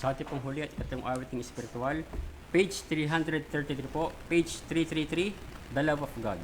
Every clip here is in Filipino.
Sa ating pong huli at ikatong awiting espiritual, page 333 po, page 333, The Love of God.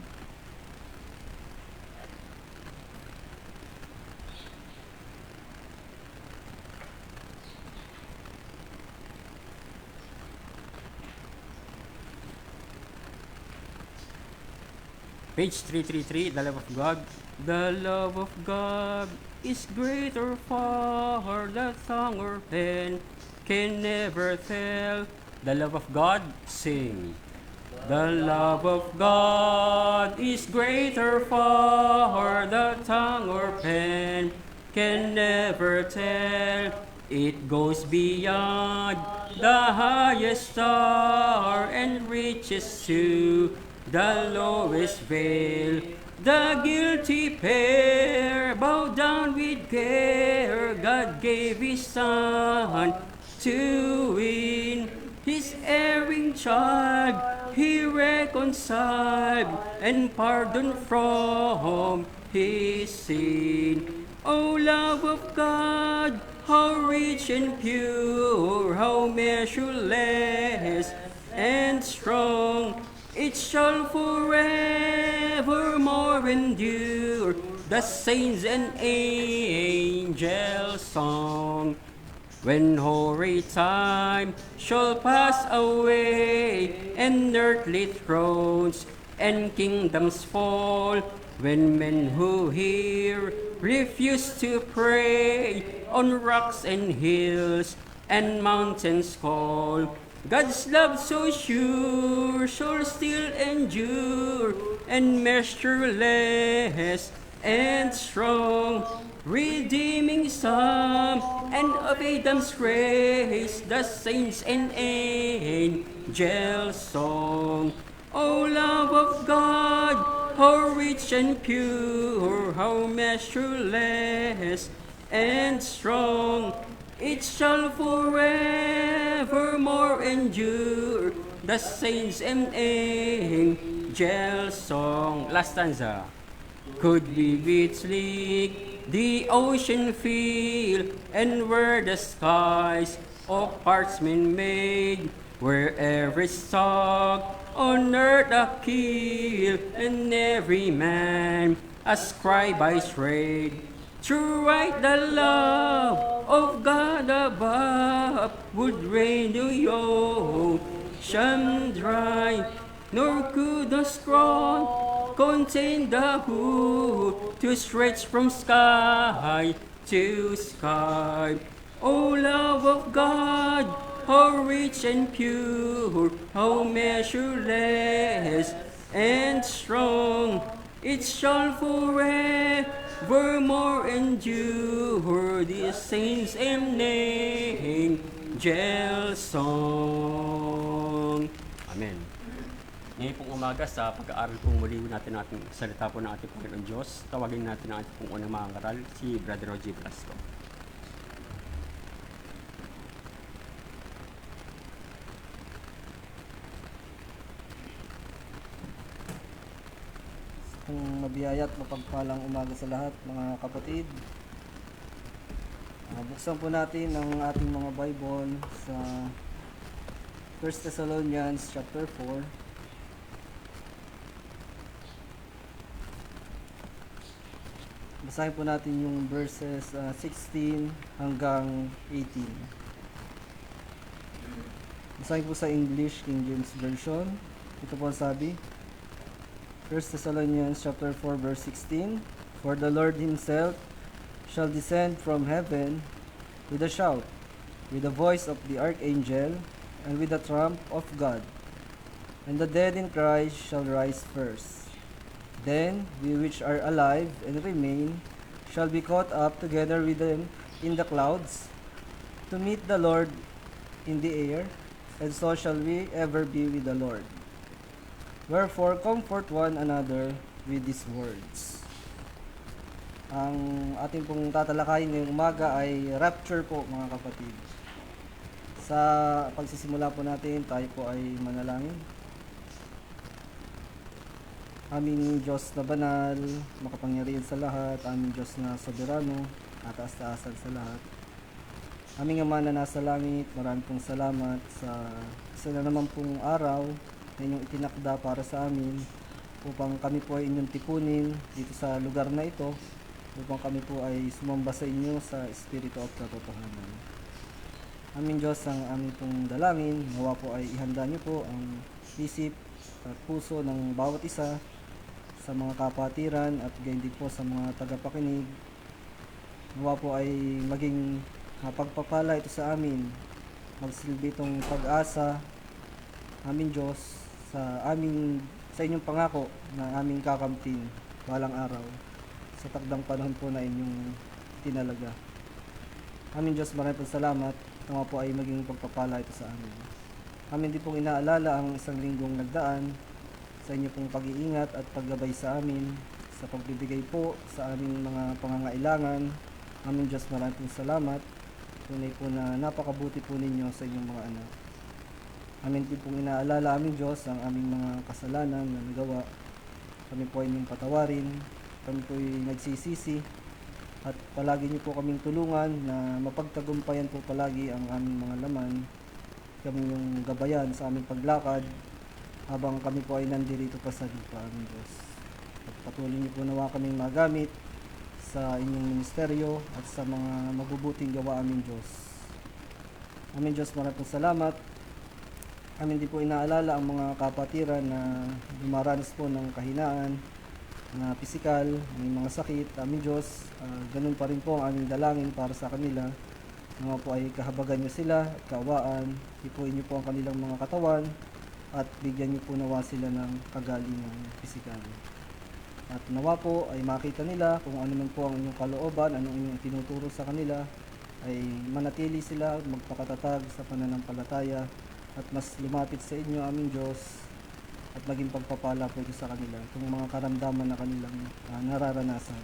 Page 333, The Love of God. The love of God is greater far than tongue or pen can never tell. The love of God, sing. The love of God is greater far than tongue or pen can never tell. It goes beyond the highest star and reaches to the lowest vale. The guilty pair bowed down with care. God gave His Son to win His erring child. He reconciled and pardoned from his sin. O love of God, how rich and pure, how measureless and strong, it shall forevermore endure, the saints and angels' song. When hoary time shall pass away, and earthly thrones and kingdoms fall, when men who hear refuse to pray, on rocks and hills and mountains call, God's love so sure shall still endure, and measureless and strong, redeeming some and of Adam's race, the saints and angels' song. O love of God, how rich and pure, how measureless and strong, it shall forevermore endure, the saints and angels' song. Last stanza. Could be richly the ocean feel, and where the skies of parchment made, where every stalk on earth a keel, and every man a scribe by trade, to write the love of God above, would rain the ocean dry, nor could the scroll contain the who to stretch from sky to sky. O love of God, how rich and pure, how measureless and strong, it shall forevermore endure, the saints and angels' song. Amen. Ngayon pong umaga sa pag-aaral pong muli natin ng ating salita po ng ating Panginoon Diyos, tawagin natin ang ating pong unang mga ngaral, si Brother Roger Blasco. Kung mabiyaya at mapagpalang umaga sa lahat, mga kapatid. Buksan po natin ang ating mga Bible sa 1 Thessalonians chapter 4. Basahin po natin yung verses 16 hanggang 18. Basahin po sa English, King James Version. Ito po ang sabi. 1 Thessalonians chapter 4 verse 16. For the Lord Himself shall descend from heaven with a shout, with the voice of the archangel, and with the trump of God. And the dead in Christ shall rise first. Then we which are alive and remain shall be caught up together with them in the clouds, to meet the Lord in the air, and so shall we ever be with the Lord. Wherefore comfort one another with these words. Ang ating pong tatalakayin ngayong umaga ay rapture po, mga kapatid. Sa pagsisimula po natin, tayo po ay manalangin. Aming Diyos na banal, makapangyarihan sa lahat, aming Diyos na soberano, ataas-taasan sa lahat. Aming Ama na nasa langit, maraming pong salamat sa isa na naman pong araw na inyong itinakda para sa amin upang kami po ay inyong tipunin dito sa lugar na ito, upang kami po ay sumamba sa inyo sa Espiritu at katotohanan. Aming Diyos, ang aming pong dalangin, nawa po ay ihanda niyo po ang isip at puso ng bawat isa sa mga kapatiran at gayon din po sa mga tagapakinig. Nawa po ay maging pagpapala ito sa amin, magsilbi itong pag-asa, aming Diyos, sa inyong pangako na aming kakamtin balang araw sa takdang panahon po na inyong tinalaga. Aming Diyos, maraming pong salamat. Nawa po ay maging pagpapala ito sa amin. Amin din pong inaalala ang isang linggong nagdaan sa inyo pong pag-iingat at paggabay sa amin, sa pagbibigay po sa aming mga pangangailangan. Aming Diyos, maraming pong salamat. Tunay po na napakabuti po ninyo sa inyong mga anak. Amin din pong inaalala, aming Diyos, ang aming mga kasalanan na nagawa. Kami po ay inyong patawarin. Kami po ay nagsisisi. At palagi niyo po kaming tulungan na mapagtagumpayan po palagi ang aming mga laman. Kami yung gabayan sa aming paglakad habang kami po ay nandirito pa sa lupa, aming Diyos. At patuloy niyo po nawa kaming magamit sa inyong ministeryo at sa mga mabubuting gawa, aming Diyos. Aming Diyos, maraming salamat. Amin din po inaalala ang mga kapatiran na dumaranas po ng kahinaan na pisikal, may mga sakit, aming Diyos. Ganun pa rin po ang aming dalangin para sa kanila. Mga po ay kahabagan niyo sila at kaawaan, ipuin niyo po ang kanilang mga katawan at bigyan niyo po nawa sila ng kagalingan pisikal. At nawa po ay makita nila kung ano man po ang inyong kalooban, anong inyong tinuturo sa kanila, ay manatili sila, magpakatatag sa pananampalataya at mas lumapit sa inyo, aming Diyos, at maging pagpapala po ito sa kanila itong mga karamdaman na kanilang nararanasan.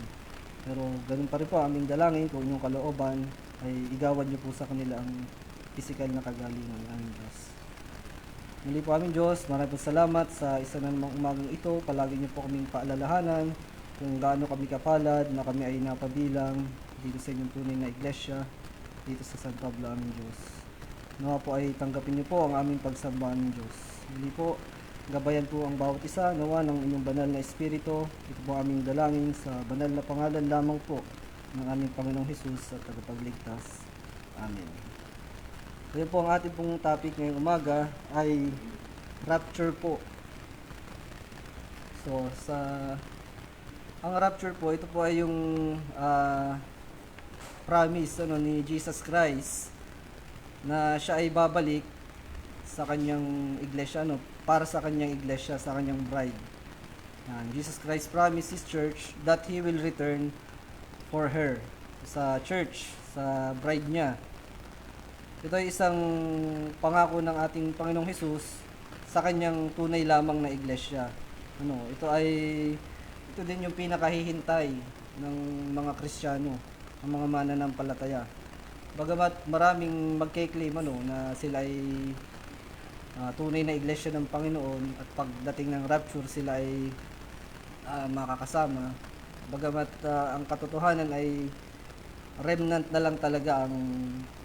Pero ganun pa rin po aming dalangin, kung inyong kalooban ay igawan niyo po sa kanila ang pisikal na kagalingan, aming Diyos. Muli po, aming Diyos, maraming po salamat sa isa na namang umagang ito. Palagi niyo po kaming paalalahanan kung gaano kami kapalad na kami ay napabilang dito sa inyong tunay na iglesia dito sa San Pablo, aming Diyos. Nawa po ay tanggapin niyo po ang aming pagsamba, aming Diyos. Muli po, gabayan po ang bawat isa, nawa ng inyong banal na Espiritu. Ito po aming dalangin sa banal na pangalan lamang po ng aming Panginoong Hesus at tagapagligtas. Amen. Kaya po ang ating pong topic ngayong umaga ay rapture po. So, ang rapture po, ito po ay yung promise ni Jesus Christ na siya ay babalik sa kanyang iglesia, para sa kanyang iglesia, sa kanyang bride. Jesus Christ promised His church that He will return for her, sa church, sa bride niya. Ito ay isang pangako ng ating Panginoong Hesus sa kanyang tunay lamang na iglesia. Ito din yung pinakahihintay ng mga Kristiyano, ng mga mananampalataya. Bagamat maraming magke-claim na sila ay tunay na iglesia ng Panginoon at pagdating ng rapture sila ay makakasama. Bagamat ang katotohanan ay remnant na lang talaga ang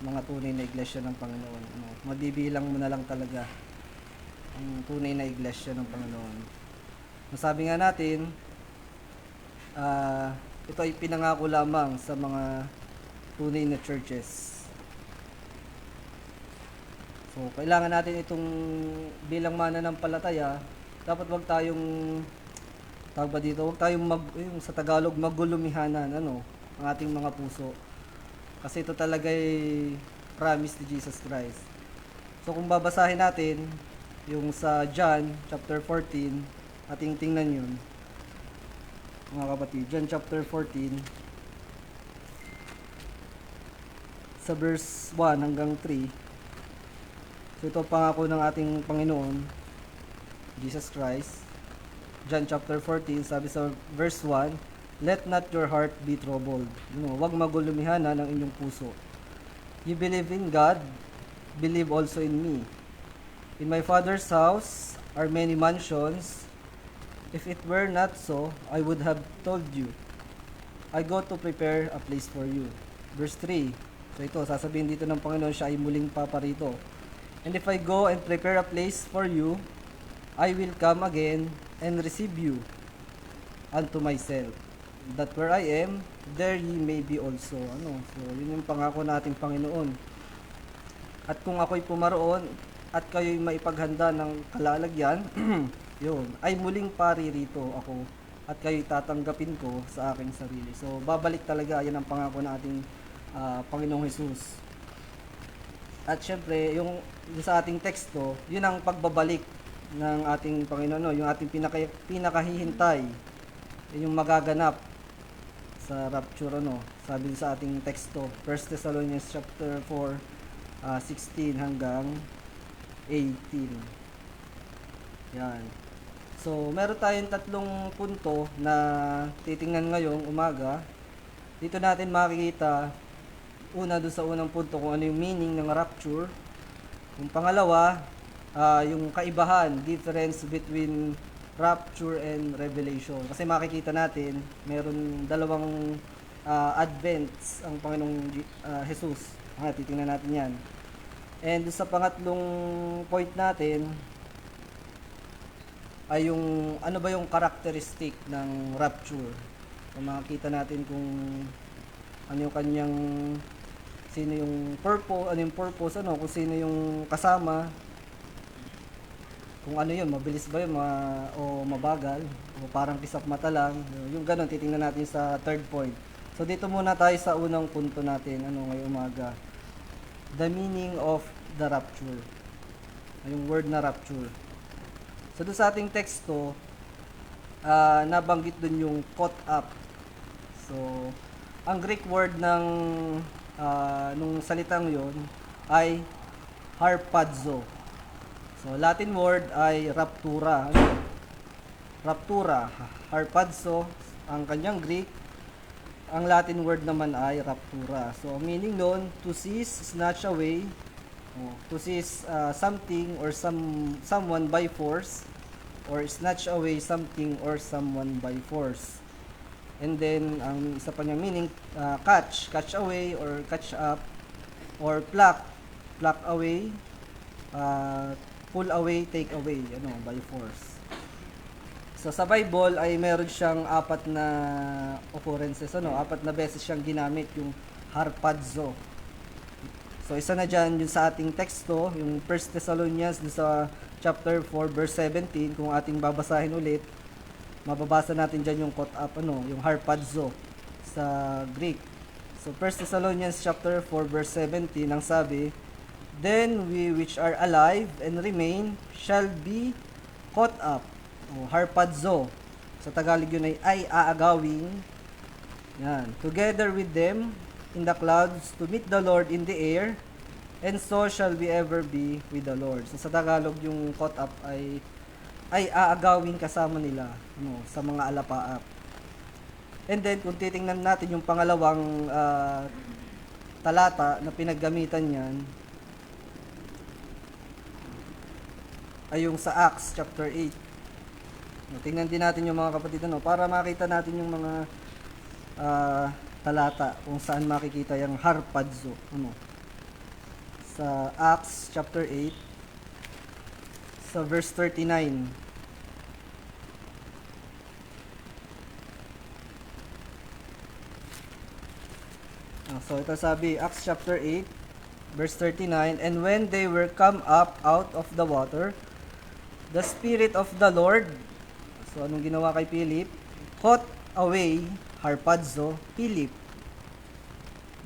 mga tunay na iglesia ng Panginoon. Mabibilang mo na lang talaga ang tunay na iglesia ng Panginoon. Masabi nga natin, ito ay pinangako lamang sa mga tunay na churches. So, kailangan natin itong bilang mananampalataya, dapat wag tayong yung sa Tagalog magulumihanan ang ating mga puso. Kasi ito talaga ay promise ni Jesus Christ. So kung babasahin natin yung sa John chapter 14, ating tingnan yun. Mga kapatid, John chapter 14 sa verse 1 hanggang 3. So ito pangako ng ating Panginoon Jesus Christ. John chapter 14, sabi sa verse 1, "Let not your heart be troubled." Huwag magulumihanan ang inyong puso. "You believe in God, believe also in me. In my Father's house are many mansions. If it were not so, I would have told you. I go to prepare a place for you." Verse 3, So ito, sasabihin dito ng Panginoon, siya ay muling paparito. And if I go and prepare a place for you, I will come again and receive you unto myself, that where I am, there ye may be also. So yun yung pangako nating Panginoon. At kung ako'y pumaroon at kayo'y maipaghanda ng kalalagyan, yun, ay muling paririto ako at kayo'y tatanggapin ko sa aking sarili. So babalik talaga, yan ang pangako ng ating Panginoong Jesus. At syempre, yung sa ating teksto, yun ang pagbabalik ng ating Panginoon, no? Yung ating pinakahihintay, yung magaganap sa rapture, ano? Sabi sa ating teksto, 1 Thessalonians chapter 4, 16 hanggang 18. Yan. So, meron tayong tatlong punto na titingnan ngayong umaga. Dito natin makikita una doon sa unang punto kung ano yung meaning ng rapture. Yung pangalawa, yung kaibahan, difference between rapture and revelation. Kasi makikita natin, meron dalawang advents ang Panginoong Jesus. Titingnan natin yan. And sa pangatlong point natin, ay yung ano ba yung characteristic ng rapture. So makikita natin kung ano yung kanyang sino yung purpose, kung sino yung kasama, kung ano yun, mabilis ba yun, o mabagal, o parang kisap mata lang, yung ganun, titingnan natin sa third point. So dito muna tayo sa unang punto natin, ngayong umaga. The meaning of the rapture. Yung word na rapture. So doon sa ating teksto, nabanggit dun yung caught up. So, ang Greek word ng nung salitang yon ay harpazo. So, Latin word ay raptura. Raptura, harpazo, ang kanyang Greek. Ang Latin word naman ay raptura. So, meaning nun, to seize, snatch away, to seize something or someone by force, or snatch away something or someone by force. And then, ang isa pa niyang meaning, catch away or catch up, or pluck away, pull away, take away, by force. So, sa Bible ay meron siyang apat na occurrences, apat na beses siyang ginamit, yung harpazo. So, isa na dyan, yung sa ating teksto, yung 1 Thessalonians, sa chapter 4, verse 17, kung ating babasahin ulit, mababasa natin dyan yung caught up, yung harpazo sa Greek. So, 1 Thessalonians chapter 4, verse 17, ang sabi, then we which are alive and remain shall be caught up. Harpazo. Sa Tagalog yun ay aagawing. Yan. Together with them in the clouds to meet the Lord in the air, and so shall we ever be with the Lord. So, sa Tagalog yung caught up ay aagawin kasama nila sa mga alapaap. And then, kung titingnan natin yung pangalawang talata na pinaggamitan niyan, ay yung sa Acts chapter 8. Tingnan din natin yung mga kapatid, para makita natin yung mga talata kung saan makikita yung harpazo. Sa Acts chapter 8, sa verse 39. So ito sabi, Acts chapter 8, verse 39, and when they were come up out of the water, the Spirit of the Lord, so anong ginawa kay Philip? Caught away, harpazo, Philip,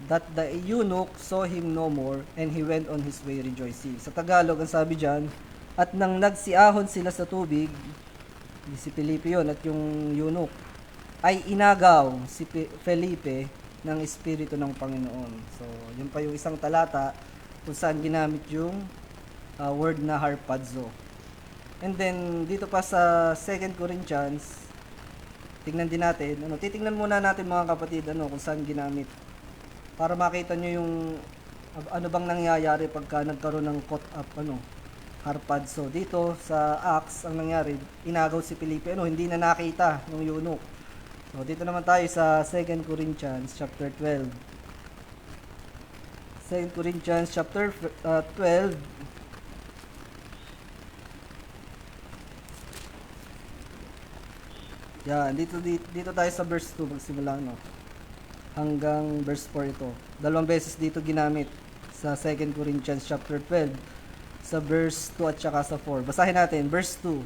that the eunuch saw him no more, and he went on his way rejoicing. Sa Tagalog, ang sabi dyan, at nang nagsiahon sila sa tubig, si Felipe yun, at yung eunuch, ay inagaw si Felipe ng Espiritu ng Panginoon. So, yun pa yung isang talata kung saan ginamit yung word na harpazo. And then, dito pa sa 2 Corinthians, tingnan din natin, titingnan muna natin mga kapatid, kung saan ginamit. Para makita nyo yung, ano bang nangyayari pagka nagkaroon ng caught up, harpazo. Dito sa Acts, ang nangyari, inagaw si Felipe, hindi na nakita ng eunuch. So, dito naman tayo sa 2 Corinthians chapter 12. 2 Corinthians chapter 12. Yan, dito tayo sa verse 2 magsimula, no? Hanggang verse 4 ito. Dalawang beses dito ginamit sa 2 Corinthians chapter 12, sa verse 2 at saka sa 4. Basahin natin, verse 2.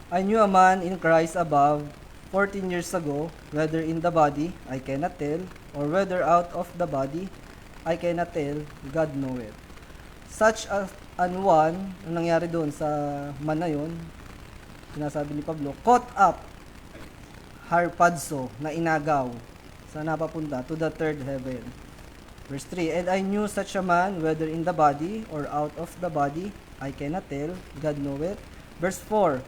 I knew a man in Christ above 14 years ago, whether in the body, I cannot tell, or whether out of the body, I cannot tell, God knoweth. Such an one, ang nangyari doon sa man na yun, sinasabi ni Pablo, caught up, harpazo, na inagaw, saan napapunta? To the third heaven. Verse 3, and I knew such a man, whether in the body, or out of the body, I cannot tell, God knoweth. Verse 4,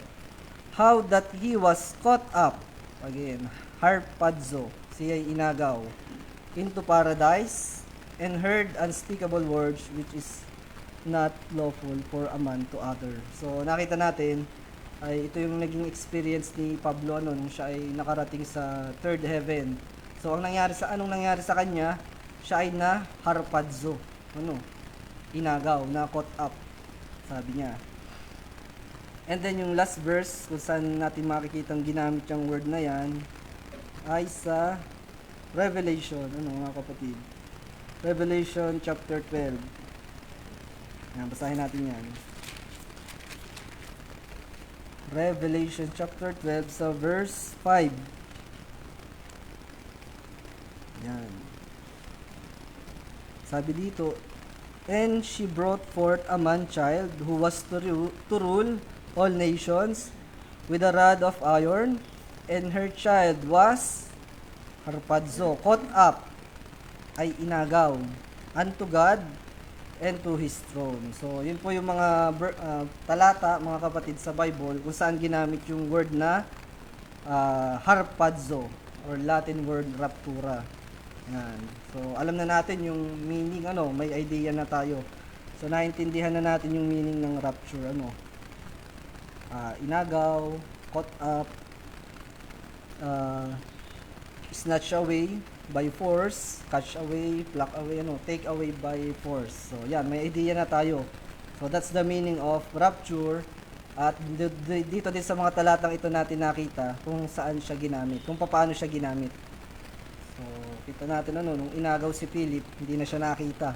how that he was caught up, again, harpazo, siya'y inagaw, into paradise, and heard unspeakable words which is not lawful for a man to utter. So nakita natin ay ito yung naging experience ni Pablo nung siya ay nakarating sa third heaven. So anong nangyari sa kanya? Siya ay na harpazo, inagaw, na caught up, sabi niya. And then yung last verse kung saan natin makikitang ginamit yung word na yan ay sa Revelation, mga kapatid? Revelation chapter 12. Yan, basahin natin yan. Revelation chapter 12 sa verse 5. Yan. Sabi dito, and she brought forth a man-child who was to rule all nations with a rod of iron, and her child was harpazo, caught up, ay inagaw, unto God and to His throne. So, yun po yung mga talata, mga kapatid, sa Bible, kung saan ginamit yung word na harpazo, or Latin word raptura. Yan. So, alam na natin yung meaning, may idea na tayo. So, naintindihan na natin yung meaning ng rapture, inagaw, caught up, snatch away by force, catch away, pluck away, take away by force. So, yan, may idea na tayo. So, that's the meaning of rapture. At dito din sa mga talatang ito natin nakita kung saan siya ginamit, kung paano siya ginamit. So, kita natin nung inagaw si Philip, hindi na siya nakita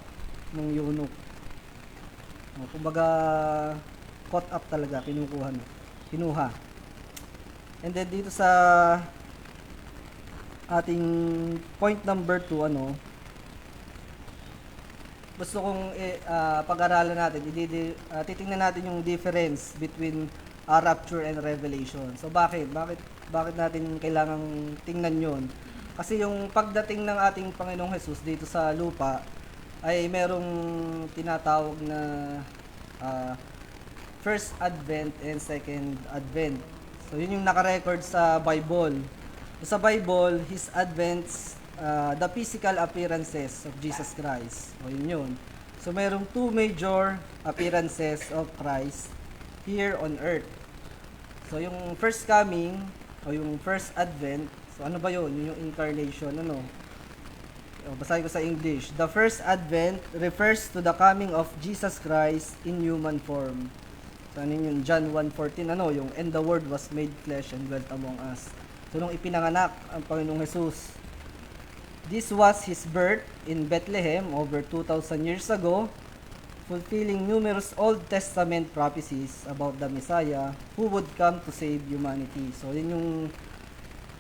nung eunuch. Kumbaga, caught up talaga, kinuha. And then dito sa ating point number 2, gusto kong pag-aralan natin, titingnan natin yung difference between rapture and revelation. So bakit natin kailangang tingnan yun? Kasi yung pagdating ng ating Panginoong Jesus dito sa lupa ay merong tinatawag na first advent and second advent. So yun yung naka-record sa Bible. Sa Bible, His advents, the physical appearances of Jesus Christ. So yun. So merong two major appearances of Christ here on earth. So yung first coming o yung first advent, so ano ba yun? Yung incarnation, basahin ko sa English. The first advent refers to the coming of Jesus Christ in human form. So ano yun? John 1:14, yung and the word was made flesh and dwelt among us. So nung ipinanganak ang Panginoong Jesus, this was His birth in Bethlehem over 2,000 years ago, fulfilling numerous Old Testament prophecies about the Messiah who would come to save humanity. So yun yung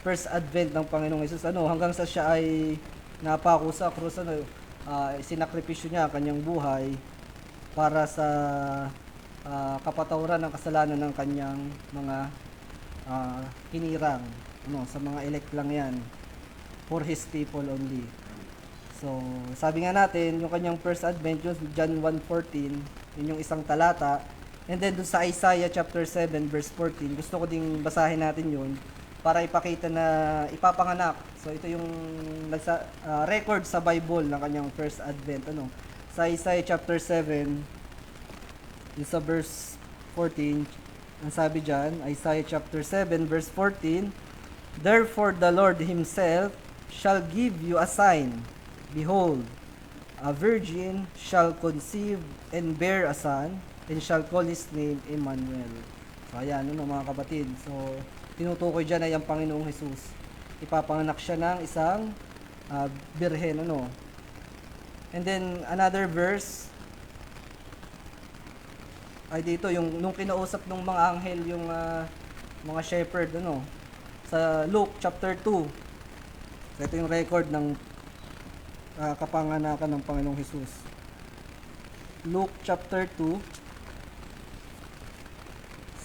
first advent ng Panginoong Jesus, hanggang sa siya ay napako sa krus, sinakripisyo niya ang kanyang buhay para sa kapatawaran ng kasalanan ng kanyang mga hinirang, sa mga elect lang yan, for His people only. So sabi nga natin, yung kanyang first advent, yun John 1:14, yun yung isang talata. And then dun sa Isaiah chapter 7 verse 14, gusto ko ding basahin natin yun para ipakita na ipapanganak. So ito yung record sa Bible ng kanyang first advent. Sa Isaiah chapter 7, yung sa verse 14, ang sabi dyan, Isaiah chapter 7 verse 14, therefore the Lord Himself shall give you a sign. Behold, a virgin shall conceive and bear a son, and shall call his name Emmanuel. So, ayan, ano, mga kapatid. So, tinutukoy dyan ay ang Panginoong Jesus. Ipapanganak siya ng isang birhen, ano. And then, another verse, ay dito, yung, nung kinausap ng mga anghel, yung mga shepherd, ano, sa Luke chapter 2. So, ito yung record ng kapanganakan ng Panginoong Jesus. Luke chapter 2,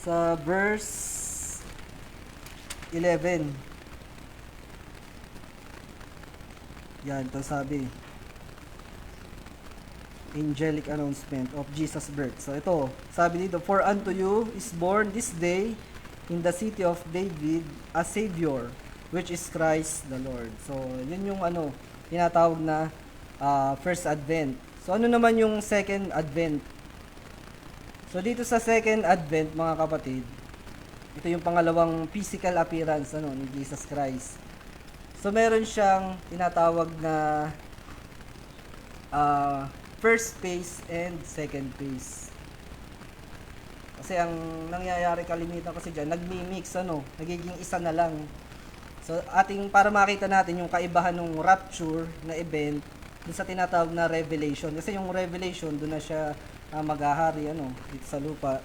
sa verse 11. Yan, ito sabi. Angelic announcement of Jesus' birth. So ito, sabi dito, for unto you is born this day in the city of David a Savior, which is Christ the Lord. So, yun yung ano, tinatawag na first advent. So, ano naman yung second advent? So, dito sa second advent, mga kapatid, ito yung pangalawang physical appearance ano, ni Jesus Christ. So, meron siyang tinatawag na first phase and second phase. Kasi ang nangyayari kalimitan kasi dyan, nagmi-mix, ano, nagiging isa na lang. So, para makita natin yung kaibahan ng rapture na event dun sa tinatawag na revelation. Kasi yung revelation, doon na siya maghahari, ano, dito sa lupa.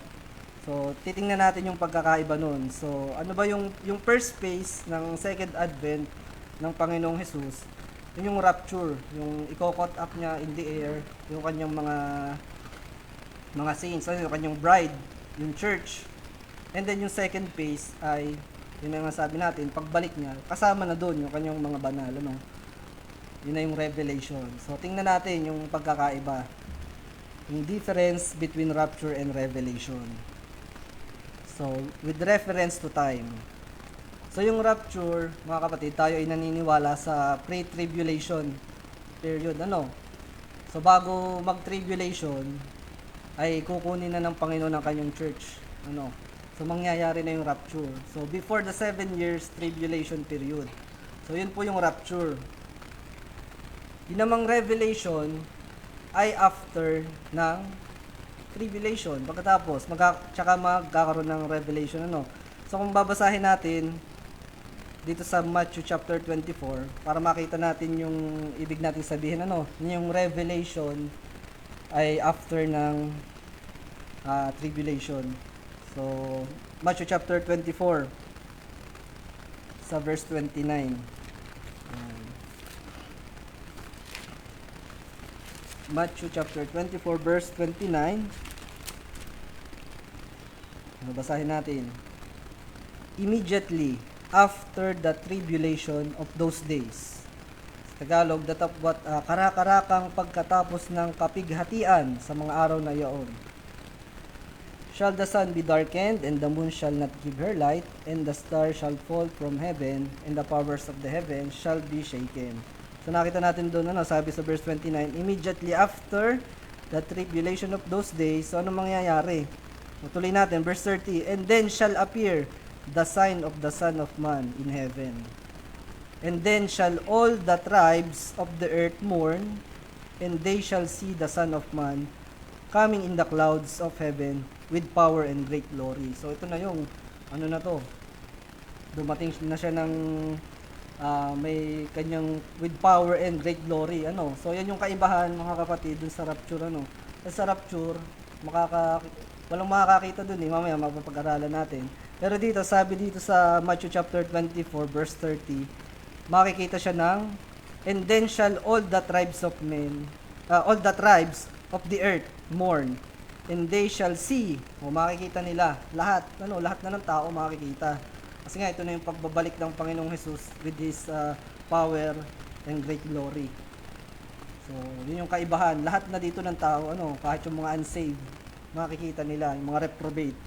So, titingnan natin yung pagkakaiba nun. So, ano ba yung first phase ng second advent ng Panginoong Jesus? Yun yung rapture, yung i-caught up niya in the air, yung kanyang mga saints, yung kanyang bride, yung church. And then yung second phase ay, yun na nga sabi natin, pagbalik niya, kasama na doon yung kanyang mga banal, ano? Yun na yung revelation. So, tingnan natin yung pagkakaiba. Yung difference between rapture and revelation. So, with reference to time. So, yung rapture, mga kapatid, tayo ay naniniwala sa pre-tribulation period, ano? So, bago mag-tribulation, ay kukunin na ng Panginoon ang kanyang church, ano? So, mangyayari na yung rapture. So, before the 7 years tribulation period. So, yun po yung rapture. Yung namang revelation ay after ng tribulation. Pagkatapos, tsaka magkakaroon ng revelation, ano? So, kung babasahin natin dito sa Matthew chapter 24, para makita natin yung ibig natin sabihin, ano, yung revelation ay after ng tribulation. So, Matthew chapter 24 sa verse 29. Matthew chapter 24 verse 29. Babasahin natin. Immediately after the tribulation of those days. Sa Tagalog, datapwat karakarakang pagkatapos ng kapighatian sa mga araw na iyon. Shall the sun be darkened, and the moon shall not give her light, and the stars shall fall from heaven, and the powers of the heavens shall be shaken. So nakita natin doon, ano, sabi sa verse 29, immediately after the tribulation of those days, so ano mangyayari? Tuloy natin, verse 30, and then shall appear the sign of the Son of Man in heaven. And then shall all the tribes of the earth mourn, and they shall see the Son of Man coming in the clouds of heaven with power and great glory. So ito na yung, ano na to, dumating na siya ng may kanyang with power and great glory, ano. So yan yung kaibahan, mga kapatid, dun sa rapture, ano. Sa rapture, walang makakakita dun, mamaya mapapag-aralan natin. Pero dito, sabi dito sa Matthew chapter 24 verse 30, makikita siya ng, and then shall all the tribes of men, all the tribes of the earth mourn, and they shall see, makikita nila, lahat na ng tao makikita. Kasi nga, ito na yung pagbabalik ng Panginoong Jesus with His power and great glory. So, yun yung kaibahan. Lahat na dito ng tao, ano, kahit yung mga unsaved, makikita nila, yung mga reprobate.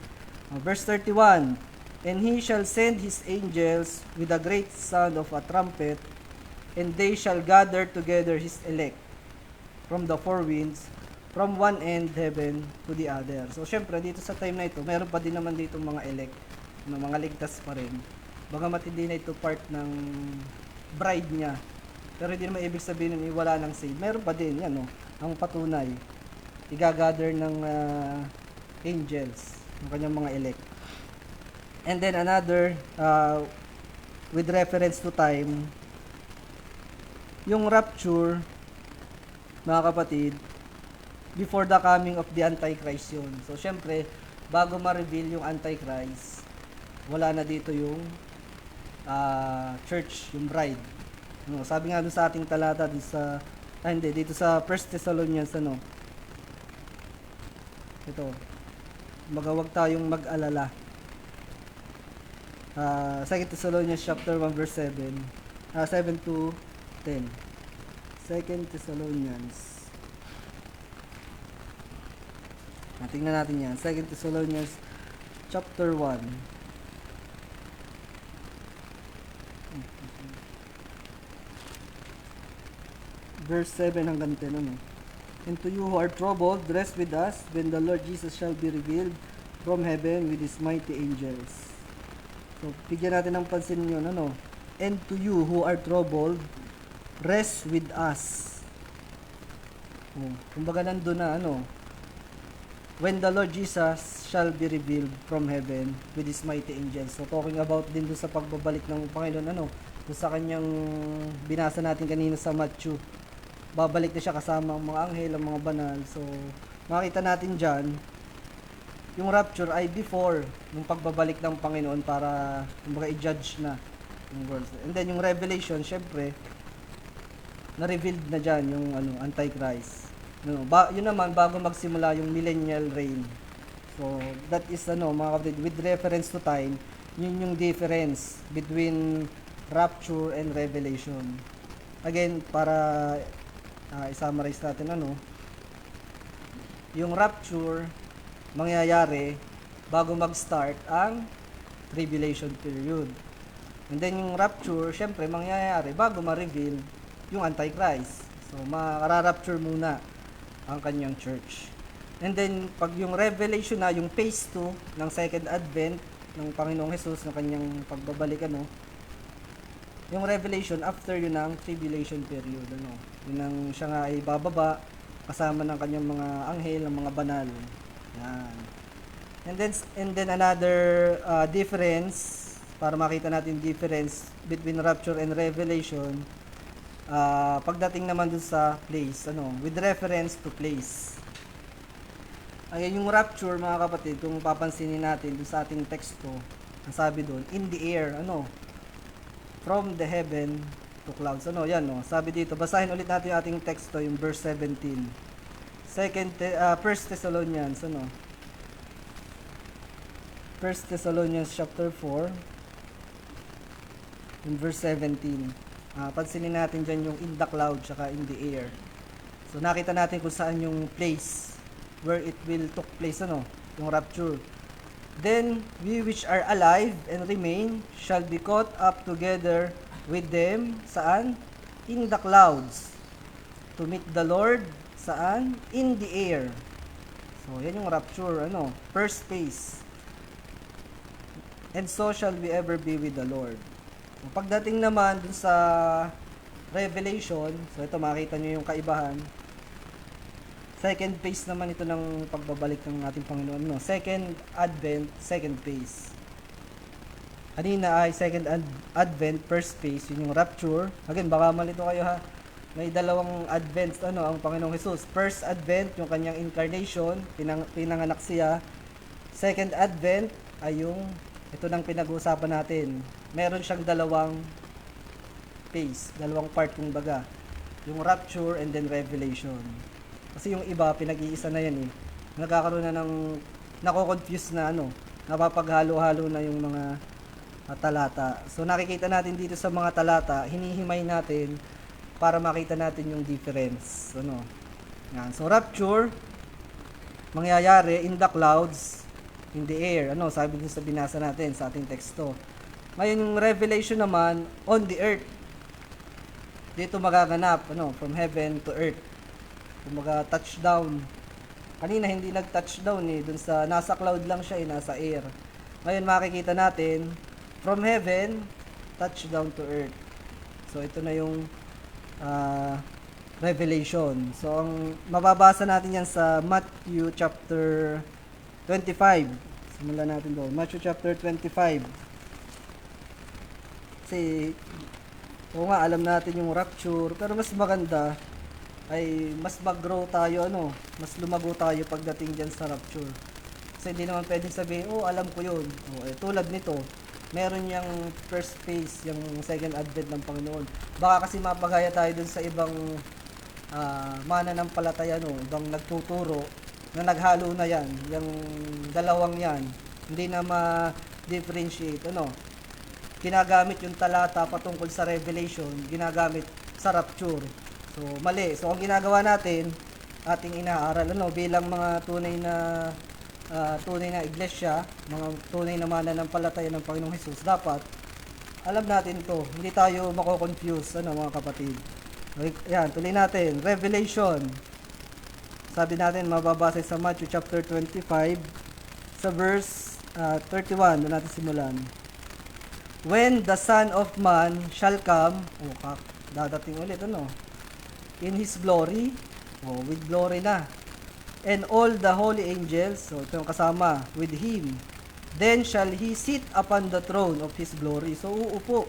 Verse 31, and He shall send His angels with a great sound of a trumpet, and they shall gather together His elect from the four winds, from one end heaven to the other. So, syempre, dito sa time na ito, meron pa din naman dito mga elect, mga ligtas pa rin. Bagamat hindi na ito part ng bride niya. Pero hindi naman ibig sabihin nun wala nang save. Meron pa din, yan no, ang patunay. Igagather ng angels, ng kanyang mga elect. And then another, with reference to time, yung rapture, mga kapatid, before the coming of the Antichrist yun. So, syempre, bago ma-reveal yung Antichrist, wala na dito yung church, yung bride. No, sabi nga doon sa ating talata, dito sa 1 Thessalonians, ito, magawag tayong mag-alala. 2 Thessalonians chapter 1 verse 7, 7 to 10. 2 Thessalonians. Tingnan natin yan. 2 Thessalonians chapter 1. Verse 7 hanggang 10. And to you who are troubled, rest with us when the Lord Jesus shall be revealed from heaven with His mighty angels. So, bigyan natin ng pansin yun, And to you who are troubled, rest with us. Kumbaga nandun na, when the Lord Jesus shall be revealed from heaven with His mighty angels. So, talking about din doon sa pagbabalik ng Panginoon, doon sa kanyang binasa natin kanina sa Matthew. Babalik na siya kasama ang mga anghel, ang mga banal. So, makita natin dyan, yung rapture ay before yung pagbabalik ng Panginoon para kumbaga i-judge na yung world. And then yung revelation, syempre, na-revealed na dyan yung Antichrist. Yun naman, bago magsimula yung millennial reign. So, that is, mga kapatid, with reference to time, yun yung difference between rapture and revelation. Again, para i-summarize natin, yung rapture, mangyayari bago mag-start ang tribulation period. And then yung rapture, syempre, mangyayari bago ma-reveal yung Antichrist. So, makararapture muna ang kanyang church. And then, pag yung revelation na, yung phase 2 ng second advent ng Panginoong Jesus, ng kanyang pagbabalik, yung revelation after yun ng tribulation period, yun ang siya nga ay bababa kasama ng kanyang mga anghel, ng mga banal. Yan. And then another difference, para makita natin difference between rapture and revelation, pagdating naman dun sa place, with reference to place. Ayan yung rapture, mga kapatid, kung papansinin natin dun sa ating teksto, ang sabi dun, in the air, from the heaven to clouds. Sabi dito, basahin ulit natin yung ating teksto, yung verse 17. 1 Thessalonians, 1 Thessalonians chapter 4, in verse 17. Pansinin natin dyan yung in the cloud, tsaka in the air. So, nakita natin kung saan yung place where it will took place, yung rapture. Then, we which are alive and remain shall be caught up together with them, saan? In the clouds, to meet the Lord, saan? In the air. So, yan yung rapture, first phase. And so shall we ever be with the Lord. So, pagdating naman dun sa Revelation, so ito makita nyo yung kaibahan. Second phase naman ito ng pagbabalik ng ating Panginoon. Second Advent, second phase. Kanina ay second Advent, first phase, yun yung rapture. Again, baka malito kayo ha. May dalawang Advent, ang Panginoong Jesus. First Advent, yung kanyang incarnation, pinanganak siya. Second Advent ay ito nang pinag-uusapan natin. Meron siyang dalawang phase, dalawang part kumbaga. Yung rapture and then revelation. Kasi yung iba, pinag-iisa na yan Nagkakaroon na nako-confuse na napapaghalo-halo na yung mga talata. So nakikita natin dito sa mga talata, hinihimay natin para makita natin yung difference. Yan. So rapture, mangyayari in the clouds, in the air. Sabi din sa binasa natin sa ating teksto. Ngayon yung revelation naman, on the earth. Dito magaganap, from heaven to earth. Kumaga touchdown. Kanina hindi nag-touchdown dun sa nasa cloud lang siya, nasa air. Ngayon makikita natin from heaven touchdown to earth. So ito na yung Revelation. So, ang mababasa natin yan sa Matthew chapter 25. Simulan natin doon. Matthew chapter 25. Kasi, oo nga, alam natin yung rapture, pero mas maganda ay mas mag-grow tayo, mas lumago tayo pagdating dyan sa rapture. Kasi hindi naman pwedeng sabihin, oh, alam ko yun. Tulad nito, meron yung first phase, yung second advent ng Panginoon. Baka kasi mapagaya tayo dun sa ibang mananampalataya, ibang nagtuturo na naghalo na yan, yung dalawang yan, hindi na ma-differentiate, ginagamit yung talata patungkol sa Revelation, ginagamit sa rapture. So, mali. So, ang ginagawa natin, ating inaaral, bilang mga tunay na iglesia, mga tunay na mananampalataya ng Panginoong Hesus, dapat, alam natin to. Hindi tayo mako-confuse, mga kapatid. Okay, yan, tuloy natin. Revelation. Sabi natin, mababasa sa Matthew chapter 25, sa verse 31, doon natin simulan. When the Son of Man shall come, dadating ulit, in His glory, with glory na, and all the holy angels, so ito yung kasama, with Him, then shall He sit upon the throne of His glory. So, uupo.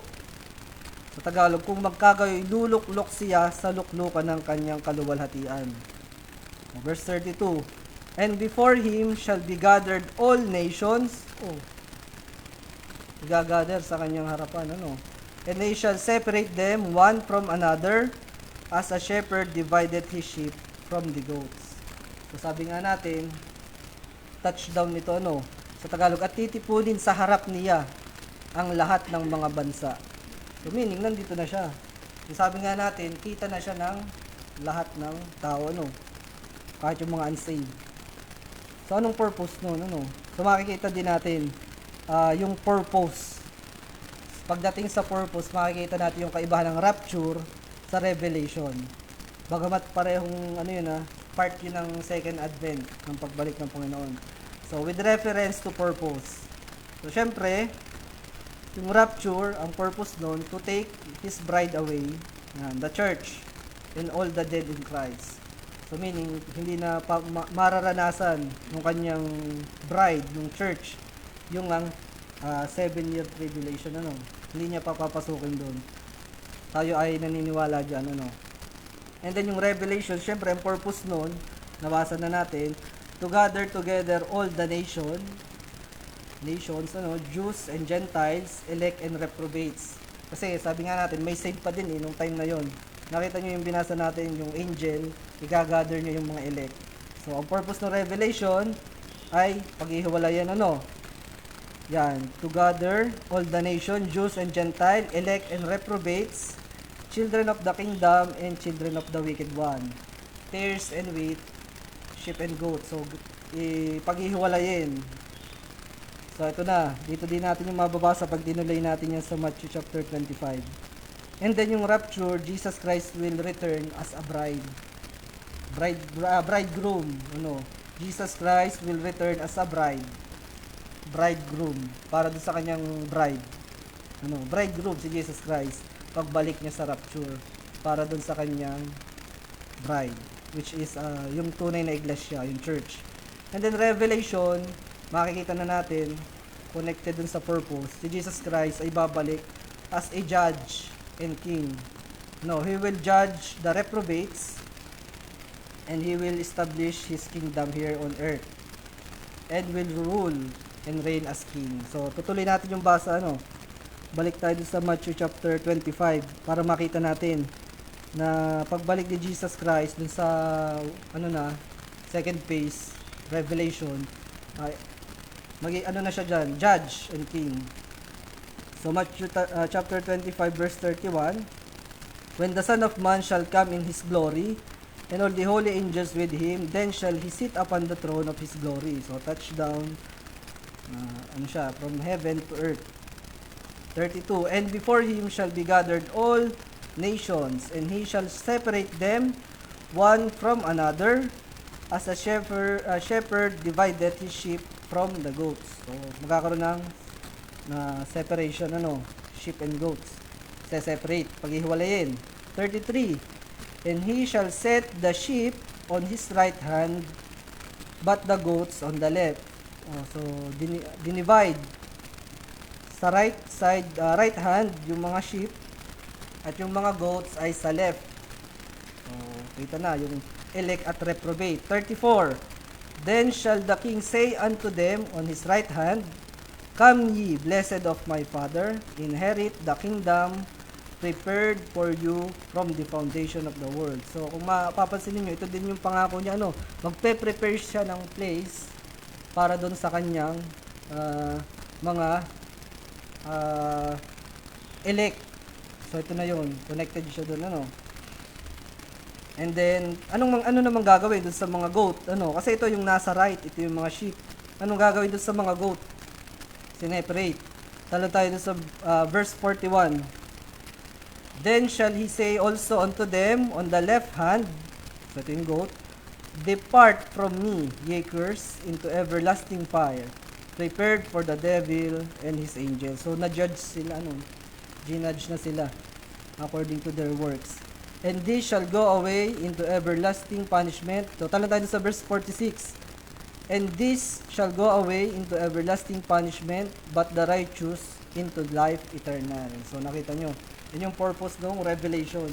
Sa Tagalog, kung magkagayoy, luluklok siya sa luklukan ng kanyang kaluwalhatian. Verse 32, and before Him shall be gathered all nations, gagather sa kanyang harapan, and they shall separate them one from another, as a shepherd divided his sheep from the goats. So sabi nga natin, touchdown nito, sa Tagalog, at titipunin sa harap niya ang lahat ng mga bansa. So meaning, nandito na siya. So sabi nga natin, kita na siya ng lahat ng tao, kahit yung mga unsaved. So anong purpose nun, So makikita din natin, yung purpose. Pagdating sa purpose, makikita natin yung kaibahan ng rapture sa Revelation. Bagamat parehong part yun ng second advent ng pagbalik ng Panginoon. So with reference to purpose. So syempre, yung rapture, ang purpose nun, to take His bride away, the church, and all the dead in Christ. So meaning, hindi na mararanasan ng kanyang bride, ng church, yung 7-year tribulation, hindi niya papapasukin doon. Tayo ay naniniwala dyan, And then yung Revelation, syempre, ang purpose nun, nabasa na natin, to gather together all the nations, Jews and Gentiles, elect and reprobates. Kasi sabi nga natin, may saved pa din nung time na yon. Nakita nyo yung binasa natin, yung angel, i-gather nyo yung mga elect. So, ang purpose ng Revelation ay paghihiwalayan, yan, to gather all the nation, Jews and Gentile, elect and reprobates, children of the kingdom and children of the wicked one, tares and wheat, sheep and goat. So, paghihiwalayin. So, ito na. Dito din natin yung mababasa pag dinulay natin yan sa Matthew chapter 25. And then yung rapture, Jesus Christ will return as a bridegroom. Jesus Christ will return as a bridegroom, para doon sa kanyang bride. Bridegroom si Jesus Christ, pagbalik niya sa rapture, para doon sa kanyang bride, which is yung tunay na iglesia, yung church. And then Revelation, makikita na natin, connected dun sa purpose, si Jesus Christ ay babalik as a judge and king. He will judge the reprobates, and He will establish His kingdom here on earth, and will rule and reign as king. So, tutuloy natin yung basa, Balik tayo sa Matthew chapter 25 para makita natin na pagbalik ni Jesus Christ dun sa, second phase, Revelation, na siya dyan, judge and king. So, Matthew chapter 25 verse 31, when the Son of Man shall come in His glory, and all the holy angels with Him, then shall He sit upon the throne of His glory. So, touchdown, from heaven to earth. 32, and before Him shall be gathered all nations, and He shall separate them one from another, as a shepherd divided his sheep from the goats. So, magkakaroon ng separation, sheep and goats. Se-separate, paghihiwalayin. 33. And he shall set the sheep on his right hand, but the goats on the left. So, dinivide. Sa right side, right hand, yung mga sheep, at yung mga goats ay sa left. So, kita na, yung elect at reprobate. 34. Then shall the king say unto them on his right hand, Come ye, blessed of my father, inherit the kingdom prepared for you from the foundation of the world. So, kung mapapansin niyo, ito din yung pangako niya, magpe-prepare siya ng place para doon sa kanyang mga elect. So, ito na yun. Connected siya doon, And then, ano naman gagawin doon sa mga goat? Kasi ito yung nasa right, ito yung mga sheep. Anong gagawin doon sa mga goat? Sineparate. Talo tayo doon sa verse 41. Then shall he say also unto them on the left hand, so ito yung goat, Depart from me, ye cursed, into everlasting fire, prepared for the devil and his angels. So na-judge sila, ginudge na sila according to their works. And they shall go away into everlasting punishment. So tala tayo sa verse 46. And this shall go away into everlasting punishment, but the righteous into life eternal. So nakita nyo, yun yung purpose ng revelation.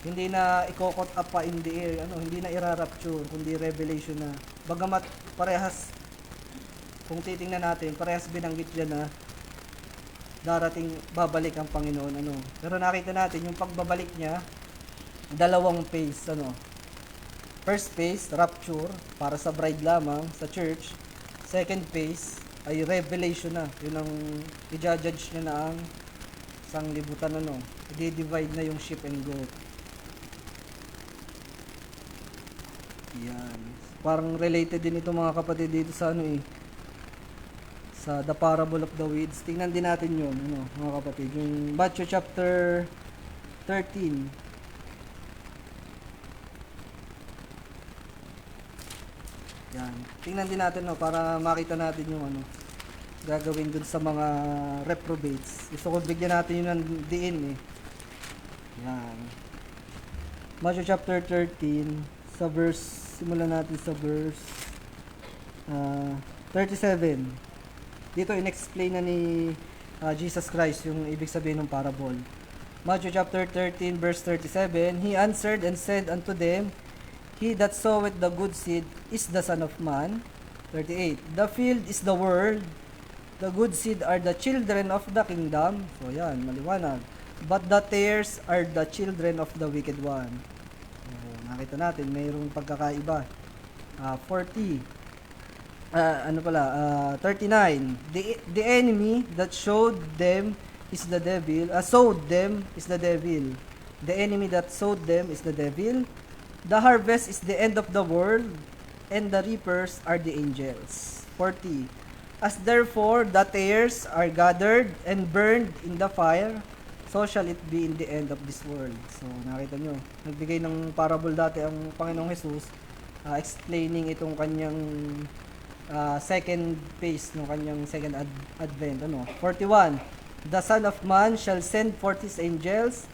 Hindi na ikokot up pa in the air, hindi na irarapture, kundi revelation na. Bagamat parehas, kung titingnan natin, parehas binanggit dyan na darating babalik ang Panginoon, Pero nakita natin yung pagbabalik niya, dalawang phase, First phase, rapture, para sa bride lamang, sa church. Second phase, ay revelation na. Yun ang i-judge niya na ang sanglibutan, I-divide na yung sheep and goat. Yan. Parang related din ito mga kapatid dito sa sa the parable of the weeds. Tingnan din natin yun, mga kapatid. Yung Matthew chapter 13. Yan. Tingnan din natin, para makita natin yung gagawin dun sa mga reprobates. Gusto ko bigyan natin yun ng diin Yan. Matthew chapter 13, simulan natin sa verse 37. Dito in-explain na ni Jesus Christ yung ibig sabihin ng parable. Matthew chapter 13 verse 37, He answered and said unto them, He that soweth the good seed is the Son of Man. 38. The field is the world. The good seed are the children of the kingdom. So yan, maliwanag. But the tares are the children of the wicked one. So, nakita natin, mayroong pagkakaiba. 39. The enemy that sowed them is the devil. The enemy that sowed them is the devil. The harvest is the end of the world, and the reapers are the angels. 40. As therefore the tares are gathered and burned in the fire, so shall it be in the end of this world. So nakita nyo, nagbigay ng parable dati ang Panginoong Jesus, explaining itong kanyang second phase ng kanyang second advent. 41. The Son of Man shall send forth his angels,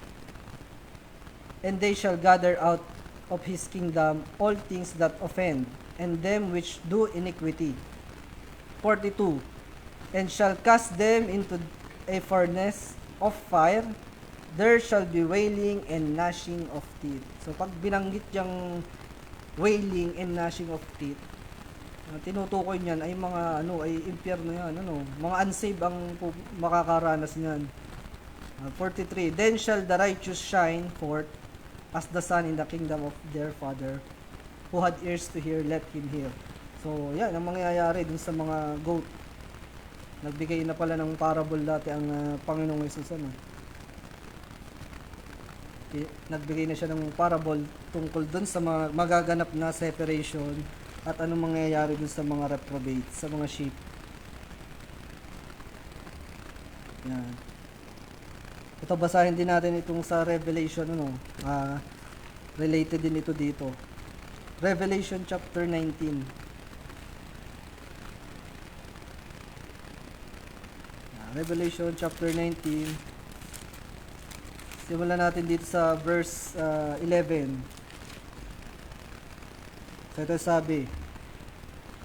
and they shall gather out of his kingdom all things that offend, and them which do iniquity. 42. And shall cast them into a furnace of fire, there shall be wailing and gnashing of teeth. So pag binanggit yung wailing and gnashing of teeth, tinutukoy niyan ay mga ay impyerno yan, mga unsaved ang makakaranas niyan. 43. Then shall the righteous shine forth as the sun in the kingdom of their Father. Who had ears to hear, let him hear. So yan ang mangyayari dun sa mga goat. Nagbigay na pala ng parable dati ang Panginoong Hesus. Nagbigay na siya ng parable tungkol dun sa mga magaganap na separation at anong mangyayari dun sa mga reprobate, sa mga sheep. Yan. Ito, basahin din natin itong sa Revelation, related din ito dito. Revelation chapter 19. Revelation chapter 19. Simulan natin dito sa verse 11. So ito sabi,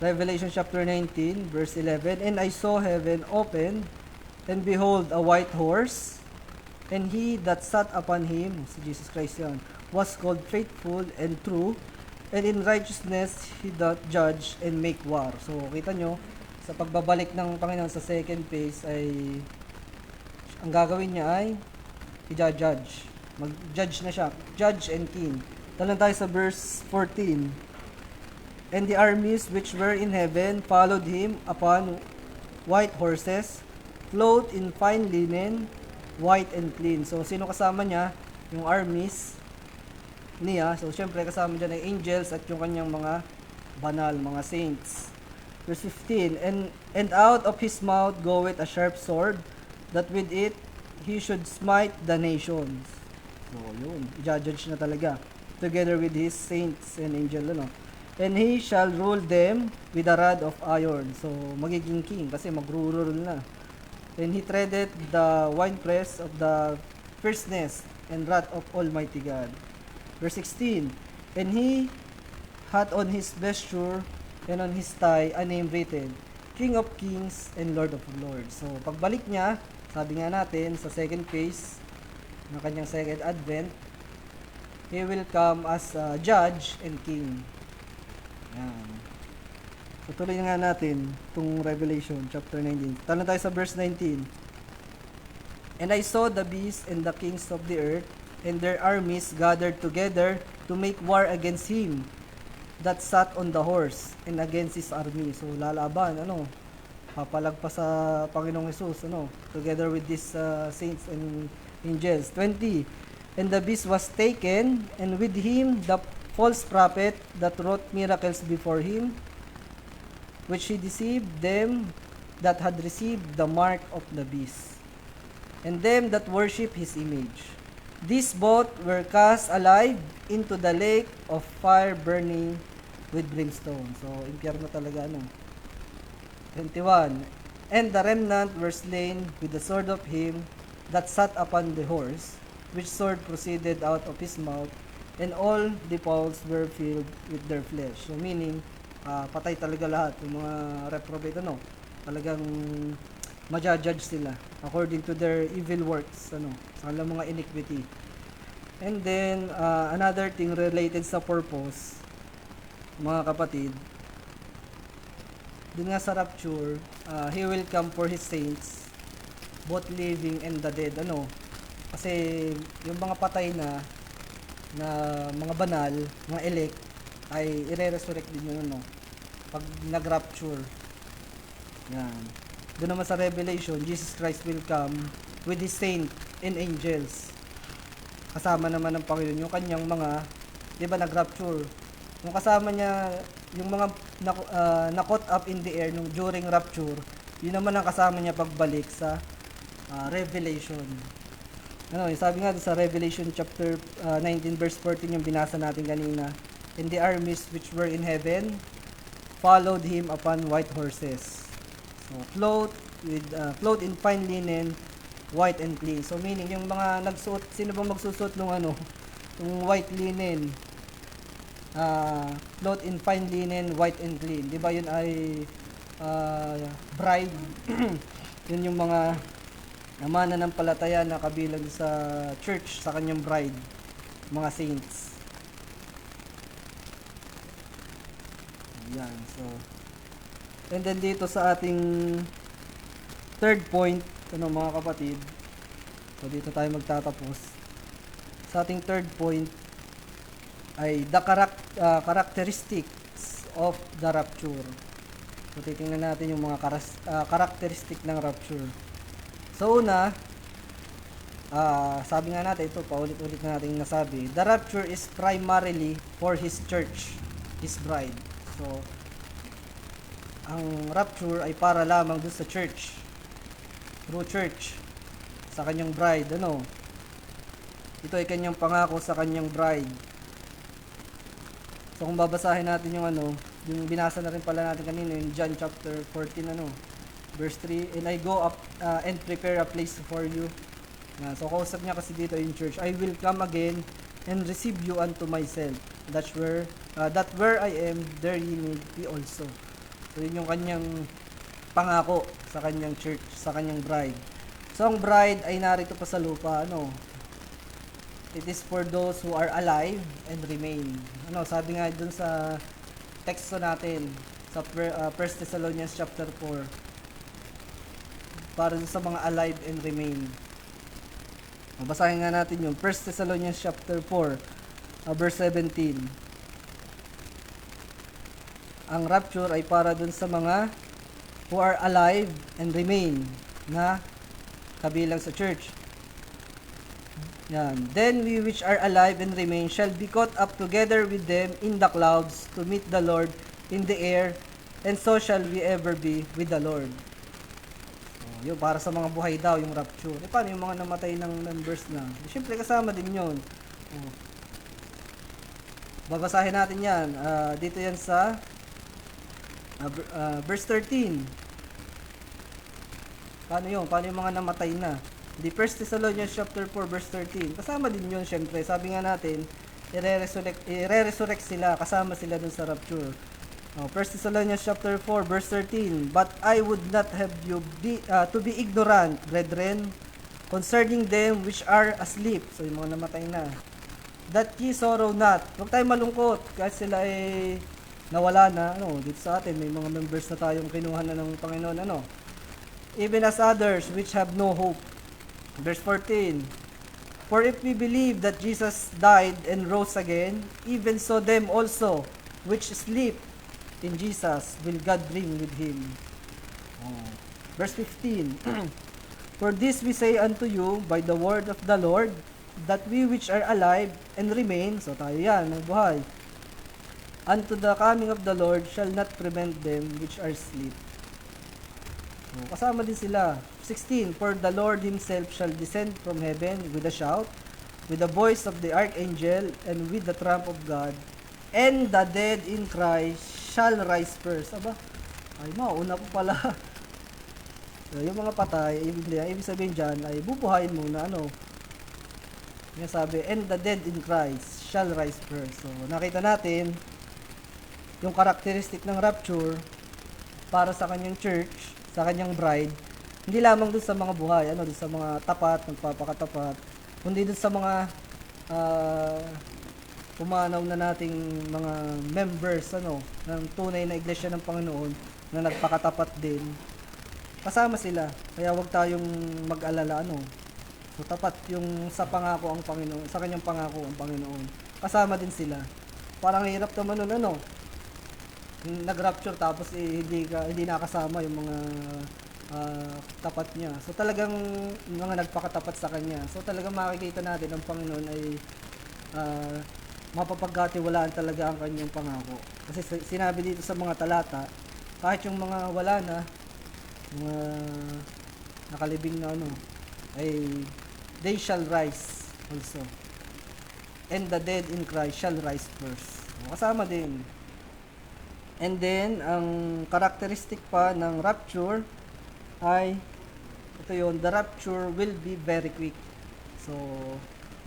Revelation chapter 19, verse 11, And I saw heaven open, and behold, a white horse, and he that sat upon him, si Jesus Christ yan, was called faithful and true, and in righteousness he doth judge and make war. So kita nyo, sa pagbabalik ng Panginoon sa second phase ay, ang gagawin niya ay, i-judge. Mag-judge na siya, judge and king. Talang tayo sa verse 14. And the armies which were in heaven followed him upon white horses, clothed in fine linen, white and clean. So, sino kasama niya? Yung armies niya. So, syempre, kasama dyan ay angels at yung kanyang mga banal, mga saints. Verse 15, And out of his mouth goeth a sharp sword, that with it he should smite the nations. So, yun. I-judge na talaga. Together with his saints and angel, ano. And he shall rule them with a rod of iron. So, magiging king kasi mag-rule na. And he treaded the winepress of the fierceness and wrath of Almighty God. Verse 16, And he hath on his vesture and on his thigh a name written, King of Kings and Lord of Lords. So, pagbalik niya, sabi nga natin, sa second phase ng kanyang second advent, he will come as judge and king. Yan. Tutuloy nga natin itong Revelation chapter 19. Talan tayo sa verse 19. And I saw the beast and the kings of the earth and their armies gathered together to make war against him that sat on the horse and against his army. So lalaban, papalagpas sa Panginoong Jesus, together with these saints and angels. 20. And the beast was taken, and with him the false prophet that wrought miracles before him, which he deceived them that had received the mark of the beast, and them that worship his image. These both were cast alive into the lake of fire burning with brimstone. So, impyerno talaga, 21. And the remnant were slain with the sword of him that sat upon the horse, which sword proceeded out of his mouth, and all the fowls were filled with their flesh. So, meaning, patay talaga lahat. Yung mga reprobate, talagang ma-judge sila according to their evil works, sa kanilang mga iniquity. And then, another thing related sa purpose, mga kapatid, dun nga sa rapture, he will come for his saints, both living and the dead. Kasi yung mga patay na mga banal, mga elect, ay i-resurrect din yun, pag nag-rapture. Yan. Doon naman sa Revelation, Jesus Christ will come with his saint and angels. Kasama naman ng Panginoon yung kanyang mga, di ba, nag-rapture. Yung kasama niya, yung mga na-caught up in the air during rapture, yun naman ang kasama niya pagbalik sa Revelation. Sabi nga sa Revelation chapter 19 verse 14 yung binasa natin kanina. And the armies which were in heaven followed him upon white horses. So clothed in fine linen, white and clean. So meaning yung mga nagsuot, sino bang magsusuot ng yung white linen? Clothed in fine linen, white and clean. 'Di ba yun ay bride? Yun yung mga mananampalataya na kabilang sa church, sa kanyang bride, mga saints. Ayan, so. And then dito sa ating third point, mga kapatid. So dito tayo magtatapos. Sa ating third point ay the characteristics of the rapture. So titingnan natin yung mga characteristic ng rapture. So una, sabi nga natin, ito paulit-ulit na natin nasabi, the rapture is primarily for his church, his bride. So, ang rapture ay para lamang dun sa church, true church, sa kanyang bride. Ito ay kanyang pangako sa kanyang bride. So kung babasahin natin yung binasa na rin pala natin kanina, yung John chapter 14, verse 3, And I go up and prepare a place for you. Yan. So, kausap niya kasi dito in church, I will come again and receive you unto myself. That where I am, there ye may be also. So, yun yung kanyang pangako sa kanyang church, sa kanyang bride. So, ang bride ay narito pa sa lupa, It is for those who are alive and remain. Sabi nga dun sa teksto natin, sa 1 Thessalonians chapter 4, para dun sa mga alive and remain. Basahin nga natin yung 1 Thessalonians chapter 4, verse 17. Ang rapture ay para dun sa mga who are alive and remain na kabilang sa church. Yan. Then we which are alive and remain shall be caught up together with them in the clouds to meet the Lord in the air, and so shall we ever be with the Lord. So, yun, para sa mga buhay daw, yung rapture. Paano yung mga namatay ng members na? Siyempre, kasama din yun. Babasahin natin yan. Dito yan sa verse 13. Paano yun? Paano yung mga namatay na? The 1 Thessalonians chapter 4 verse 13. Kasama din yun, syempre. Sabi nga natin, i-resurrect sila, kasama sila dun sa rapture. 1 Thessalonians chapter 4 verse 13. But I would not have you to be ignorant, brethren, concerning them which are asleep. So, yung mga namatay na. That ye sorrow not. Huwag tayong malungkot kahit sila ay nawala na. Dito sa atin, may mga members na tayong kinuha na ng Panginoon. Even as others which have no hope. Verse 14, for if we believe that Jesus died and rose again, even so them also which sleep in Jesus will God bring with him. Verse 15, for this we say unto you by the word of the Lord, that we which are alive and remain, so tayo yan, buhay, unto the coming of the Lord shall not prevent them which are asleep. Kasama din sila. 16, for the Lord himself shall descend from heaven with a shout, with the voice of the archangel, and with the trump of God, and the dead in Christ shall rise first. Ay mauna po pala. So, yung mga patay, ibig sabihin dyan, ay bubuhayin muna, Yung sabi, and the dead in Christ shall rise first. So, nakita natin, yung karakteristik ng rapture, para sa kanyang church, sa kanyang bride, hindi lamang dun sa mga buhay, dun sa mga tapat, magpapakatapat, kundi dun sa mga pumanaw na nating mga members, ng tunay na iglesia ng Panginoon, na nagpakatapat din. Kasama sila, kaya wag tayong mag-alala, So, tapat yung sa pangako ang Panginoon, sa kanyang pangako ang Panginoon. Kasama din sila. Parang hirap naman nun, nag-rapture tapos hindi nakasama yung mga tapat niya. So talagang mga nagpakatapat sa kanya. So talagang makikita natin ang Panginoon ay mapapagkatiwalaan talaga ang kanyang pangako. Kasi sinabi dito sa mga talata, kahit yung mga wala na, mga nakalibing na ay they shall rise also. And the dead in Christ shall rise first. Kasama din. And then, ang characteristic pa ng rapture ay, ito yun, the rapture will be very quick. So,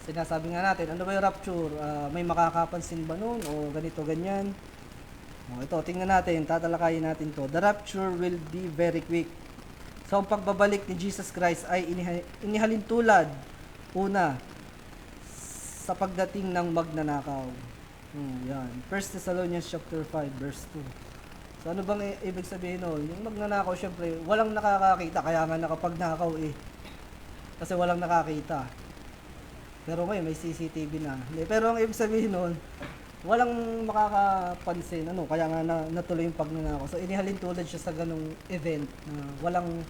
sinasabi nga natin, ano ba yung rapture? May makakapansin ba nun? O ganito, ganyan? Ito, tingnan natin, tatalakayin natin to. The rapture will be very quick. So, ang pagbabalik ni Jesus Christ ay inihalin tulad, una, sa pagdating ng magnanakaw. Yan. 1 Thessalonians chapter 5, verse 2. So, ano bang ibig sabihin nun? Yung magnanakaw, syempre, walang nakakakita, kaya nga nakapagnakaw Kasi walang nakakita. Pero ngayon, may CCTV na. Pero ang ibig sabihin nun, walang makakapansin, kaya nga natuloy yung pagnanakaw. So, inihalin tulad siya sa ganung event na walang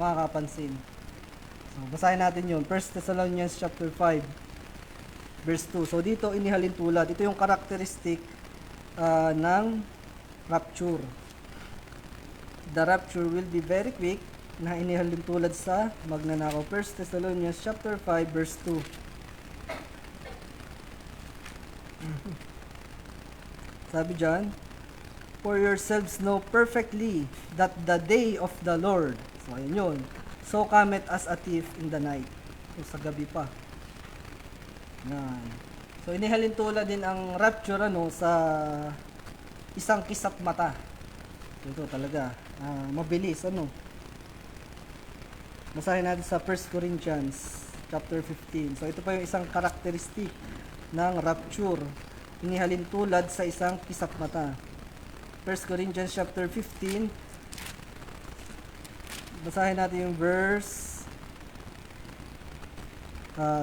makakapansin. So, basahin natin yun. 1 Thessalonians chapter 5, verse 2. So, dito inihalin tulad. Ito yung characteristic ng rapture. The rapture will be very quick na inihalin tulad sa magnanakaw. 1 Thessalonians chapter 5 verse 2. Sabi dyan, for yourselves know perfectly that the day of the Lord, so ayun yun, so cometh as a thief in the night. So, sa gabi pa. Yan. So, inihalin tulad din ang rapture sa isang kisap mata. So, ito talaga. Mabilis, Basahin natin sa 1 Corinthians chapter 15. So, ito pa yung isang karakteristik ng rapture. Inihalin tulad sa isang kisap mata. 1 Corinthians chapter 15. Basahin natin yung verse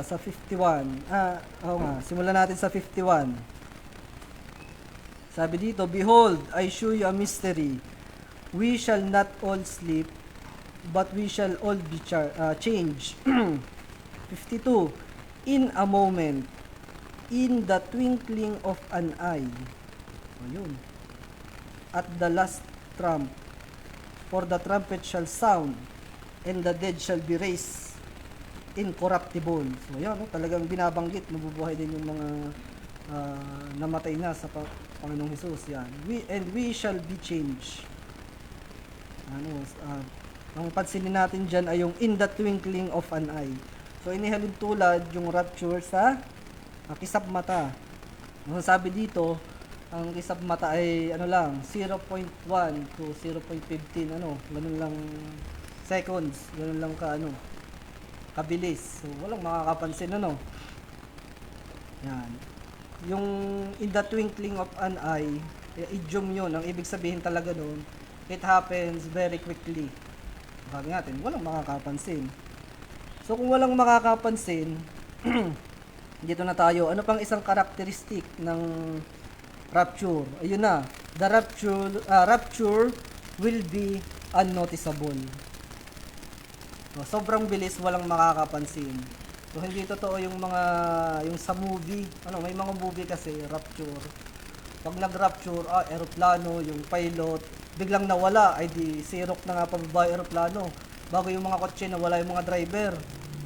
sa 51. Simulan natin sa 51. Sabi dito, "Behold, I show you a mystery. We shall not all sleep, but we shall all be changed." 52. "In a moment, in the twinkling of an eye." So, yun. "At the last trump, for the trumpet shall sound, and the dead shall be raised incorruptible." So, yan, talagang binabanggit, mabubuhay din yung mga namatay na sa Panginoong Hesus. Yan. We shall be changed. Ang pansinin natin dyan ay yung in the twinkling of an eye. So, inihalin tulad yung rapture sa kisap mata. Sabi dito, ang kisap mata ay 0.1 to 0.15, ganun lang seconds, ganun lang kabilis. So, walang makakapansin, Yan. Yung in the twinkling of an eye, idiom yun. Ang ibig sabihin talaga doon, it happens very quickly. Sabi natin, walang makakapansin. So, kung walang makakapansin, dito na tayo. Ano pang isang karakteristik ng rapture? Ayun na. The rapture will be unnoticeable. So, sobrang bilis, walang makakapansin. So, hindi totoo yung sa movie. May mga movie kasi, rapture. Pag nag-rapture, aeroplano, yung pilot, biglang nawala, ay di sirok na nga pababa yung aeroplano. Bago yung mga kotse, nawala yung mga driver.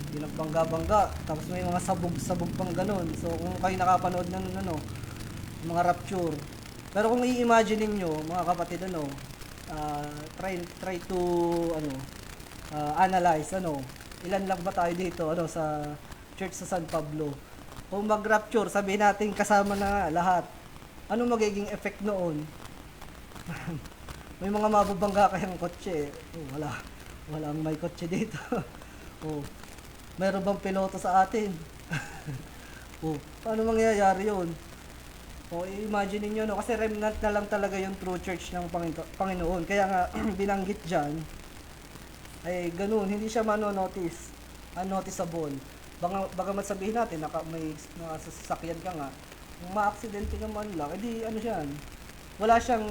Hindi nagbangga-bangga. Tapos may mga sabog-sabog pang ganun. So, kung kayo nakapanood ng mga rapture. Pero kung i-imagine niyo mga kapatid, try to, analyze, ilan lang ba tayo dito, sa Church sa San Pablo? Kung mag-rapture, sabihin natin kasama na lahat. Ano magiging effect noon? May mga mababangga kayang kotse. Walang may kotse dito. Meron bang piloto sa atin? Paano mangyayari yun? Imagine niyo, kasi remnant na lang talaga yung true church ng Panginoon. Kaya nga, binanggit dyan, ay ganun, hindi siya mano-notice, unnoticeable. Bagamat sabihin natin, may mga sasakyan ka nga, kung ma-aksidente ka man lang, edi wala siyang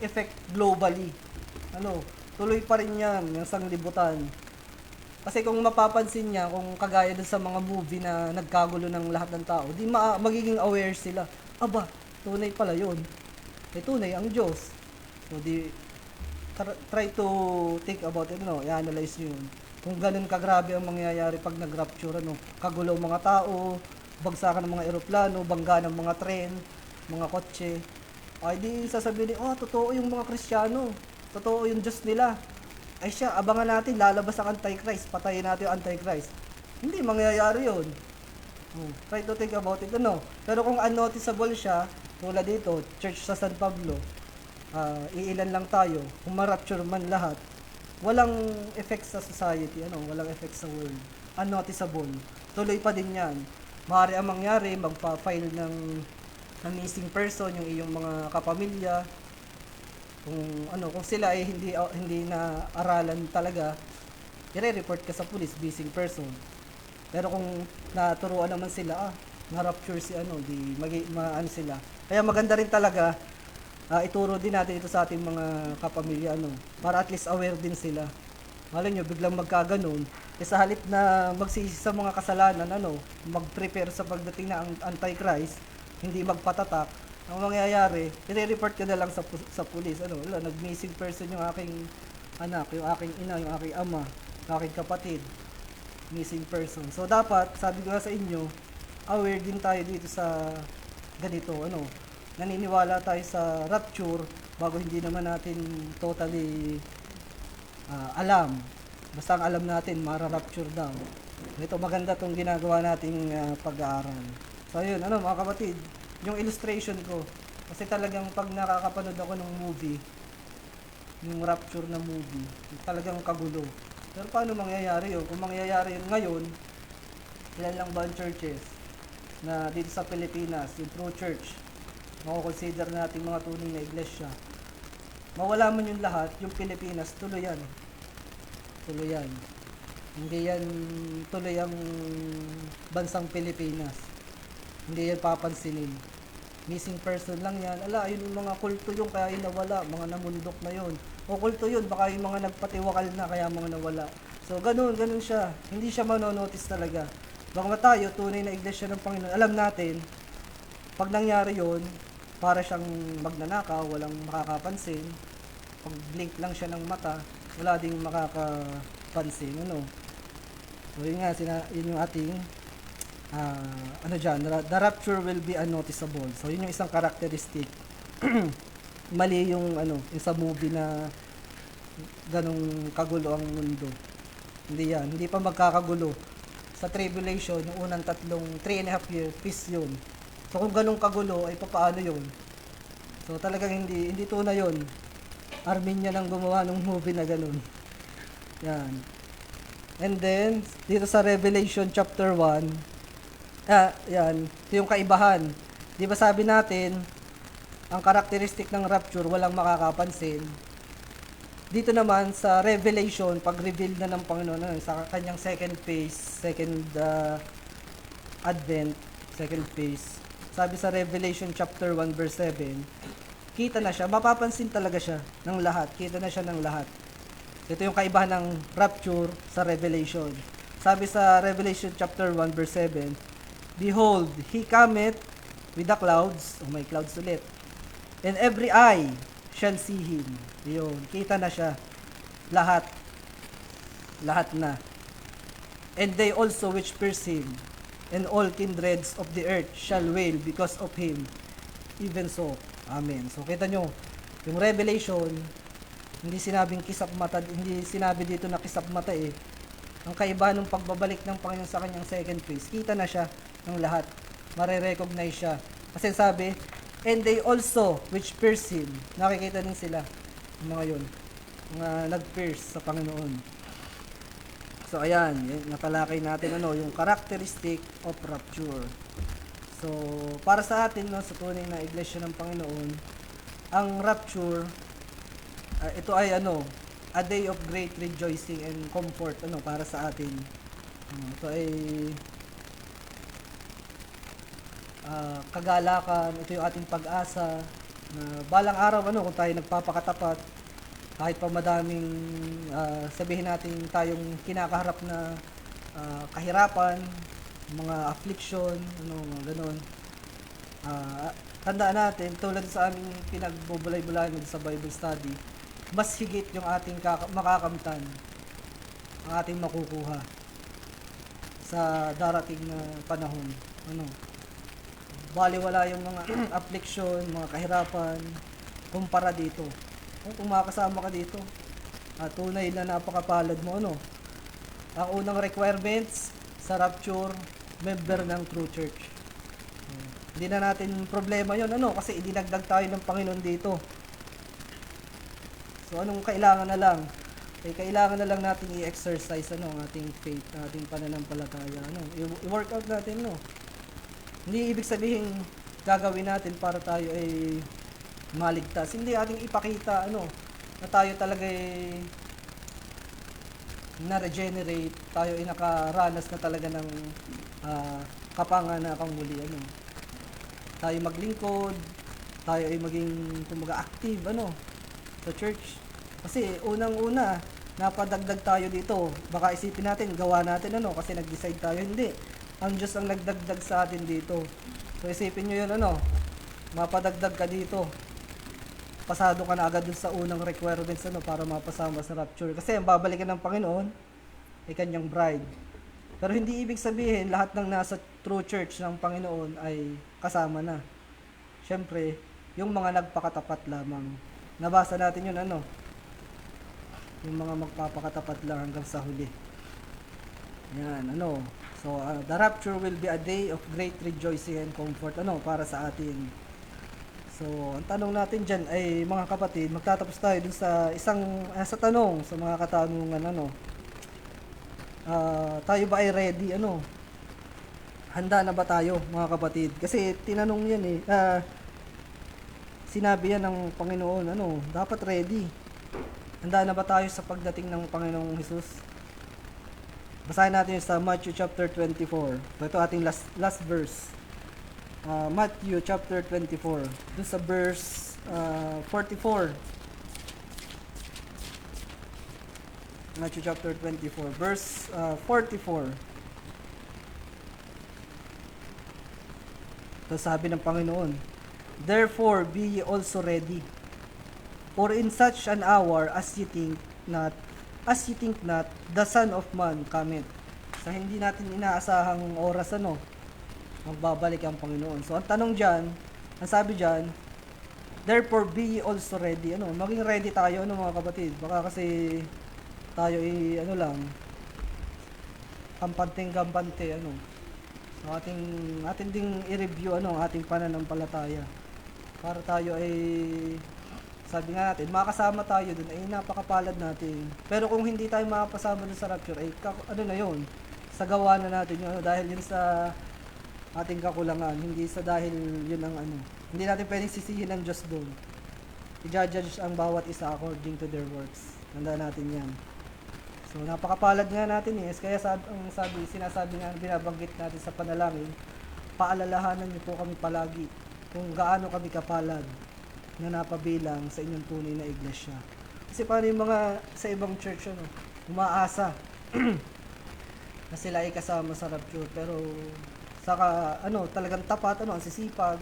effect globally. Tuloy pa rin yan, yung sanglibutan. Kasi kung mapapansin niya, kung kagaya dun sa mga movie na nagkagulo ng lahat ng tao, di magiging aware sila. Aba, tunay pala yun. Tunay ang Diyos. So, try to think about it, i-analyze nyo yun. Kung ganun kagrabe ang mangyayari pag nag-rapture, kagulo mga tao, bagsakan ng mga eroplano, bangga ng mga tren, mga kotse, ay di sasabihin, totoo yung mga Kristiyano, totoo yung Diyos nila. Ay siya, abangan natin, lalabas ang Antichrist, patayin natin yung Antichrist. Hindi mangyayari yun. Try to think about it, Pero kung unnoticeable siya, tulad dito, Church sa San Pablo, iilan lang tayo, kung ma-rapture man lahat, walang effect sa society, walang effect sa world. Unnoticeable. Tuloy pa din yan. Maaari ang mangyari, magpa-file ng missing person, yung iyong mga kapamilya. Kung sila ay hindi na aralan talaga, i-report ka sa police, missing person. Pero kung naturuan naman sila, na-rapture si di sila. Kaya maganda rin talaga, ituro din natin ito sa ating mga kapamilya, para at least aware din sila. Malay nyo, biglang magkaganon, sa halip na magsisi sa mga kasalanan, mag-prepare sa pagdating na ang Antichrist, hindi magpatatak, ang mangyayari, i-report ka na lang sa police, nag-missing person yung aking anak, yung aking ina, yung aking ama, yung aking kapatid, missing person. So, dapat, sabi ko nga sa inyo, aware din tayo dito sa ganito, naniniwala tayo sa rapture bago hindi naman natin totally alam. Basta ang alam natin, mara-rapture daw. Ito maganda tong ginagawa nating pag-aaral. So ayun, mga kapatid, yung illustration ko, kasi talagang pag nakakapanood ako ng movie, yung Rapture na movie, talagang kagulo. Pero paano mangyayari yun? Kung mangyayari yun ngayon, ilan lang ba ang churches na dito sa Pilipinas, yung true church, makukonsider natin mga tunay na iglesia. Mawala man yung lahat, yung Pilipinas, tuloy yan. Tuloy yan. Hindi yan tuloy ang bansang Pilipinas. Hindi yan papansinin. Missing person lang yan. Ala, yun yung mga kulto yung kaya yung nawala. Mga namundok na yun. O kulto yun, baka yung mga nagpatiwakal na kaya mga nawala. So, ganun siya. Hindi siya manonotice talaga. Baka tayo, tunay na iglesia ng Panginoon. Alam natin, pag nangyari yun, para siyang magnanakaw, walang makakapansin. Pag blink lang siya ng mata, wala ding makakapansin. So yun nga, yun yung ating the rapture will be unnoticeable. So yun yung isang characteristic. Mali yung yung sa movie na ganong kagulo ang mundo. Hindi yan, hindi pa magkakagulo. Sa tribulation, yung unang 3.5 years, peace yun. So kung ganong kagulo, ay papaano yun? So talagang hindi tunay yun. Armenia nang gumawa ng movie na ganun. Yan. And then, dito sa Revelation chapter 1, yan, ito yung kaibahan. Di ba sabi natin, ang karakteristik ng rapture, walang makakapansin. Dito naman sa Revelation, pag-reveal na ng Panginoon, sa kanyang second phase, second advent, second phase. Sabi sa Revelation chapter 1 verse 7, kita na siya, mapapansin talaga siya ng lahat, kita na siya ng lahat. Ito yung kaibahan ng rapture sa Revelation. Sabi sa Revelation chapter 1 verse 7, behold, he cometh with the clouds, may clouds ulit, and every eye shall see him. Yun, kita na siya. Lahat na. And they also which pierce him, and all kindreds of the earth shall wail because of him. Even so, amen. So kita nyo, yung Revelation, hindi sinabing kisap mata, hindi sinabi dito na kisap mata eh. Ang kaibahan ng pagbabalik ng Panginoon sa kanyang second phase, kita na siya ng lahat. Mare-recognize siya. Kasi sabi, and they also which pierce him. Nakikita din sila, yung mga yun, mga nag-pierce sa Panginoon. So ayan, natalakay natin yung characteristic of rapture. So para sa atin sa tunay na iglesia ng Panginoon, ang rapture ito ay a day of great rejoicing and comfort para sa atin. Ito ay kagalakan, ito yung ating pag-asa na balang araw kung tayo nagpapakatapat, kahit pa madaming sabihin natin tayong kinakaharap na kahirapan, mga affliction, mga ganon. Tandaan natin, tulad sa aming pinagbubulay-bulayan sa Bible study, mas higit yung ating makakamtan, ang ating makukuha sa darating na panahon. Baliwala yung mga affliction, mga kahirapan, kumpara dito. Kung makakasama ka dito, tunay na napakapalad mo. Ang unang requirements sa rapture, member ng true church. Hindi na natin problema yun, kasi idinagdag tayo ng Panginoon dito. So, anong kailangan na lang? Kailangan na lang natin i-exercise ang ating faith, ating pananampalataya. I-work out natin, Hindi ibig sabihin gagawin natin para tayo ay maligtas. Hindi ating ipakita, na tayo talaga ay na-regenerate, tayo ay nakaranas na talaga ng kapanganakang muli, Tayo maglingkod, tayo ay maging active, sa church. Kasi unang-una, napadagdag tayo dito. Baka isipin natin, gawa natin kasi nag-decide tayo. Hindi. Ang Diyos ang nagdagdag sa atin dito. So isipin nyo yun, mapadagdag ka dito. Pasado ka na agad dun sa unang requirements, para mapasama sa rapture. Kasi ang babalikan ng Panginoon ay kanyang bride. Pero hindi ibig sabihin, lahat ng nasa true church ng Panginoon ay kasama na. Siyempre, yung mga nagpakatapat lamang. Nabasa natin yun, yung mga magpapakatapat lang hanggang sa huli. Yan, ano. So, the rapture will be a day of great rejoicing and comfort, para sa atin. So, ang tanong natin dyan ay, mga kapatid, magtatapos tayo dun sa sa tanong, sa mga katanungan, tayo ba ay ready, handa na ba tayo, mga kapatid? Kasi, tinanong yan sinabi yan ng Panginoon, dapat ready. Handa na ba tayo sa pagdating ng Panginoong Hesus? Basahin natin sa Matthew chapter 24. Ito ating last verse. Matthew chapter 24. Doon sa verse 44. Matthew chapter 24. Verse 44. Ito sabi ng Panginoon, "Therefore be ye also ready, for in such an hour as ye think not, the Son of Man cometh." Sa hindi natin inaasahang oras, magbabalik ang Panginoon. So, ang tanong dyan, ang sabi dyan, "Therefore be ye also ready." Maging ready tayo, mga kapatid. Baka kasi tayo lang, kampante, So, ating ding i-review, ating pananampalataya. Para tayo ay, sabi nga natin, makasama tayo dun, ay napakapalad natin. Pero kung hindi tayo makapasama dun sa rapture, ay na yun, sa gawa na natin yun, dahil yun sa ating kakulangan, hindi sa dahil yun ang hindi natin pwedeng sisihin ng Diyos doon. I-judge ang bawat isa according to their works. Tandaan natin yan. So, napakapalad nga natin kaya sinasabi nga, binabanggit natin sa panalangin, paalalahanan niyo po kami palagi kung gaano kami kapalad na napabilang sa inyong tunay na iglesia. Kasi paano yung mga sa ibang church, umaasa na sila ay kasama sa rapture, pero saka talagang tapat, ang sisipag,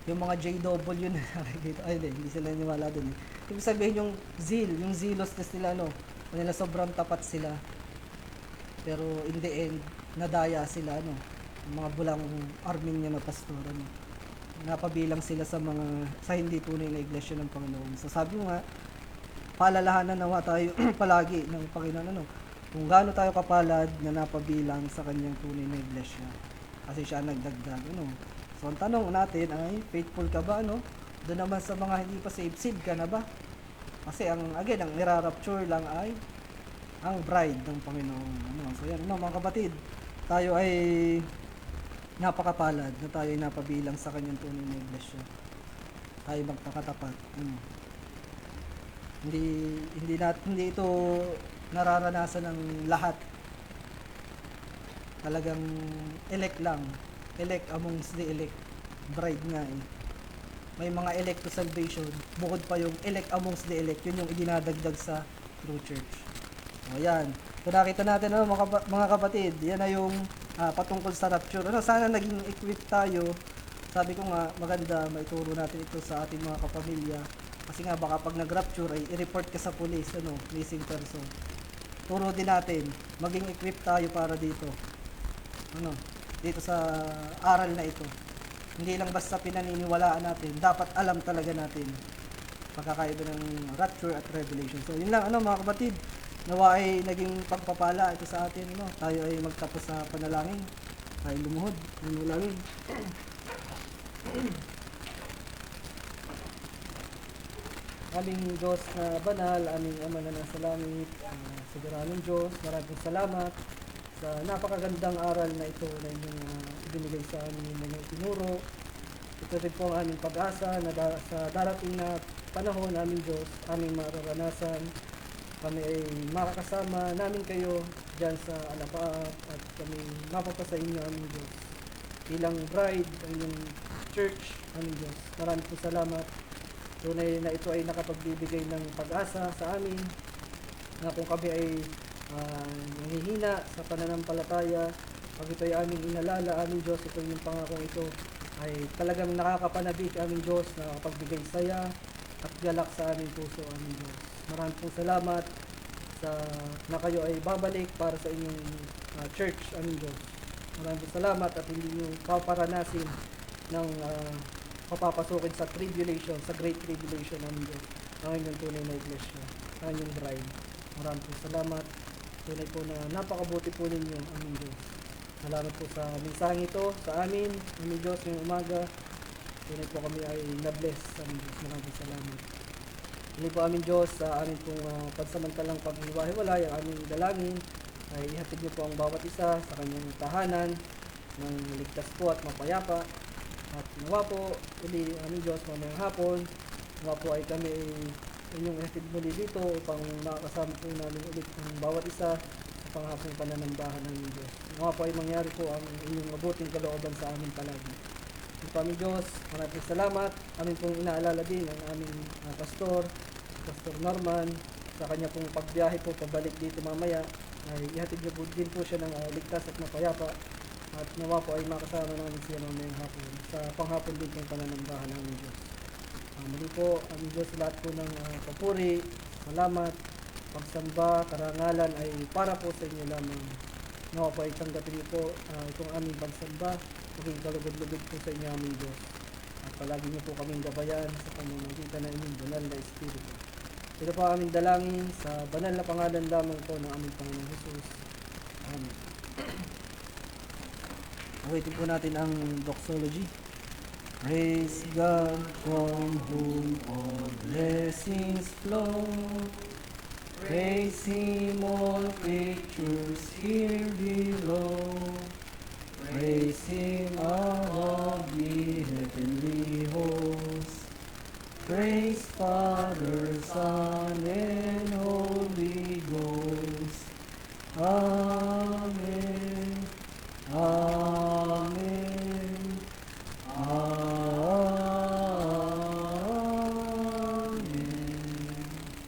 yung mga JW na nakikita, ay hindi sila naniwala dun Ibig sabihin yung zealousness nila, nila sobrang tapat sila, pero in the end nadaya sila, yung mga bulang Armenian na pastor, napabilang sila sa hindi tunay na iglesia ng Panginoon. So sabi mo nga, paalalahanan nawa tayo palagi ng Panginoon, kung gaano tayo kapalad na napabilang sa kanyang tunay na iglesia, kasi siya nagdagdag. So ang tanong natin ay, faithful ka ba? Doon naman sa mga hindi pa saved ka na ba? Kasi ang nirarapture lang ay ang bride ng Panginoon. So yan, mga kapatid, tayo ay napakapalad na tayo ay napabilang sa kanyang tunay na iglesia. Tayo magpakatapat. Hindi ito nararanasan ng lahat. Talagang elect lang. Elect amongst the elect. Bride nga May mga elect to salvation. Bukod pa yung elect amongst the elect. Yun yung idinadagdag sa true church. O yan. Kung nakita natin, mga kapatid, yan na yung patungkol sa rapture. Sana naging equip tayo. Sabi ko nga, maganda maituro natin ito sa ating mga kapamilya. Kasi nga baka pag nag-rapture ay i-report ka sa police, missing person. Turo din natin, maging equip tayo para dito. Dito sa aral na ito. Hindi lang basta pinaniniwalaan natin, dapat alam talaga natin pagkakaiba ng rapture at revelation. So yun lang, mga kapatid, nawa ay naging pagpapala ito sa atin. Tayo ay magtapos sa panalangin. Tayo lumuhod, manalangin. Aming Diyos na banal, aming Ama na nasa langit, soberanong Diyos, maraming salamat sa napakagandang aral na ito na inyong ibinigay sa amin, na itinuro. Ito rin po ang aming pag-asa na sa darating na panahon, aming Diyos, aming mararanasan. Kami ay makakasama namin kayo dyan sa alapaap at kami mapapasa inyo, aming Diyos. Bilang bride, aming church, aming Diyos. Maraming po salamat. Tunay na ito ay nakapagbibigay ng pag-asa sa amin na kung kami ay nangihina sa pananampalataya, pag ito ay aming inalala, aming Diyos, ito yung pangakong ito ay talagang nakakapanabik, aming Diyos, nakapagbigay saya at galak sa aming puso, aming Diyos. Maraming pong salamat na kayo ay babalik para sa inyong church, aming Diyos. Maraming pong salamat at hindi nyo paparanasin ng papapasukin sa tribulation, sa great tribulation, aming Diyos, ang inyong tunay na iglesia, ang inyong bride. Maraming pong salamat. Tunay po na napakabuti po ninyo, aming Diyos. Salamat po sa mensaheng ito, sa amin, aming Diyos, ngayong umaga. Tunay po kami ay na-bless, aming Diyos. Maraming salamat. Hindi po aming Diyos, sa amin pong pansamantalang paghiwa-hiwalay, ang aming dalangin, ay ihatid niyo po ang bawat isa sa kanyang tahanan, ng ligtas po at mapayapa. At nawa po, uli aming Diyos, mamayang hapon, nawa po ay kami inyong ihatid muli dito upang makakasama po namin ulit ang bawat isa sa panghapong pananambahan ng Diyos. Nawa po ay mangyari po ang inyong mabuting kalooban sa amin palagi. Ito po aming Diyos, maraming salamat. Amin pong inaalala din ang aming pastor, Pastor Norman, sa kanya pong pagbiyahe po pabalik dito mamaya, ay ihatid niyo po din po siya ng ligtas at mapayapa. At nawa po ay makasama namin siya mamayang hapon sa panghapon din ng pananambahan ng Diyos. Muli po, ang Diyos lahat po ng papuri, salamat, pagsamba, karangalan ay para po sa inyo lamang. Nawa po ay tanggapin niyo po itong aming pagsamba, maging kalugod-lugod po sa inyo aming Diyos. At palagi niyo po kaming gabayan sa pamamagitan ng inyong banal na Espiritu. Ito po aming dalangin sa banal na pangalan lamang po ng aming Panginoong Jesus. Amen. Awitin po natin ang doxology. Praise God from whom all blessings flow. Praise Him all creatures here below. Praise Him above the heavenly hosts. Praise Father, Son, and Holy Ghost. Amen. Amen. Amen.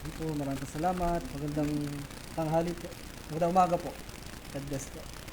Ito, maraming salamat. Magandang tanghali po. Magandang umaga po. God bless po.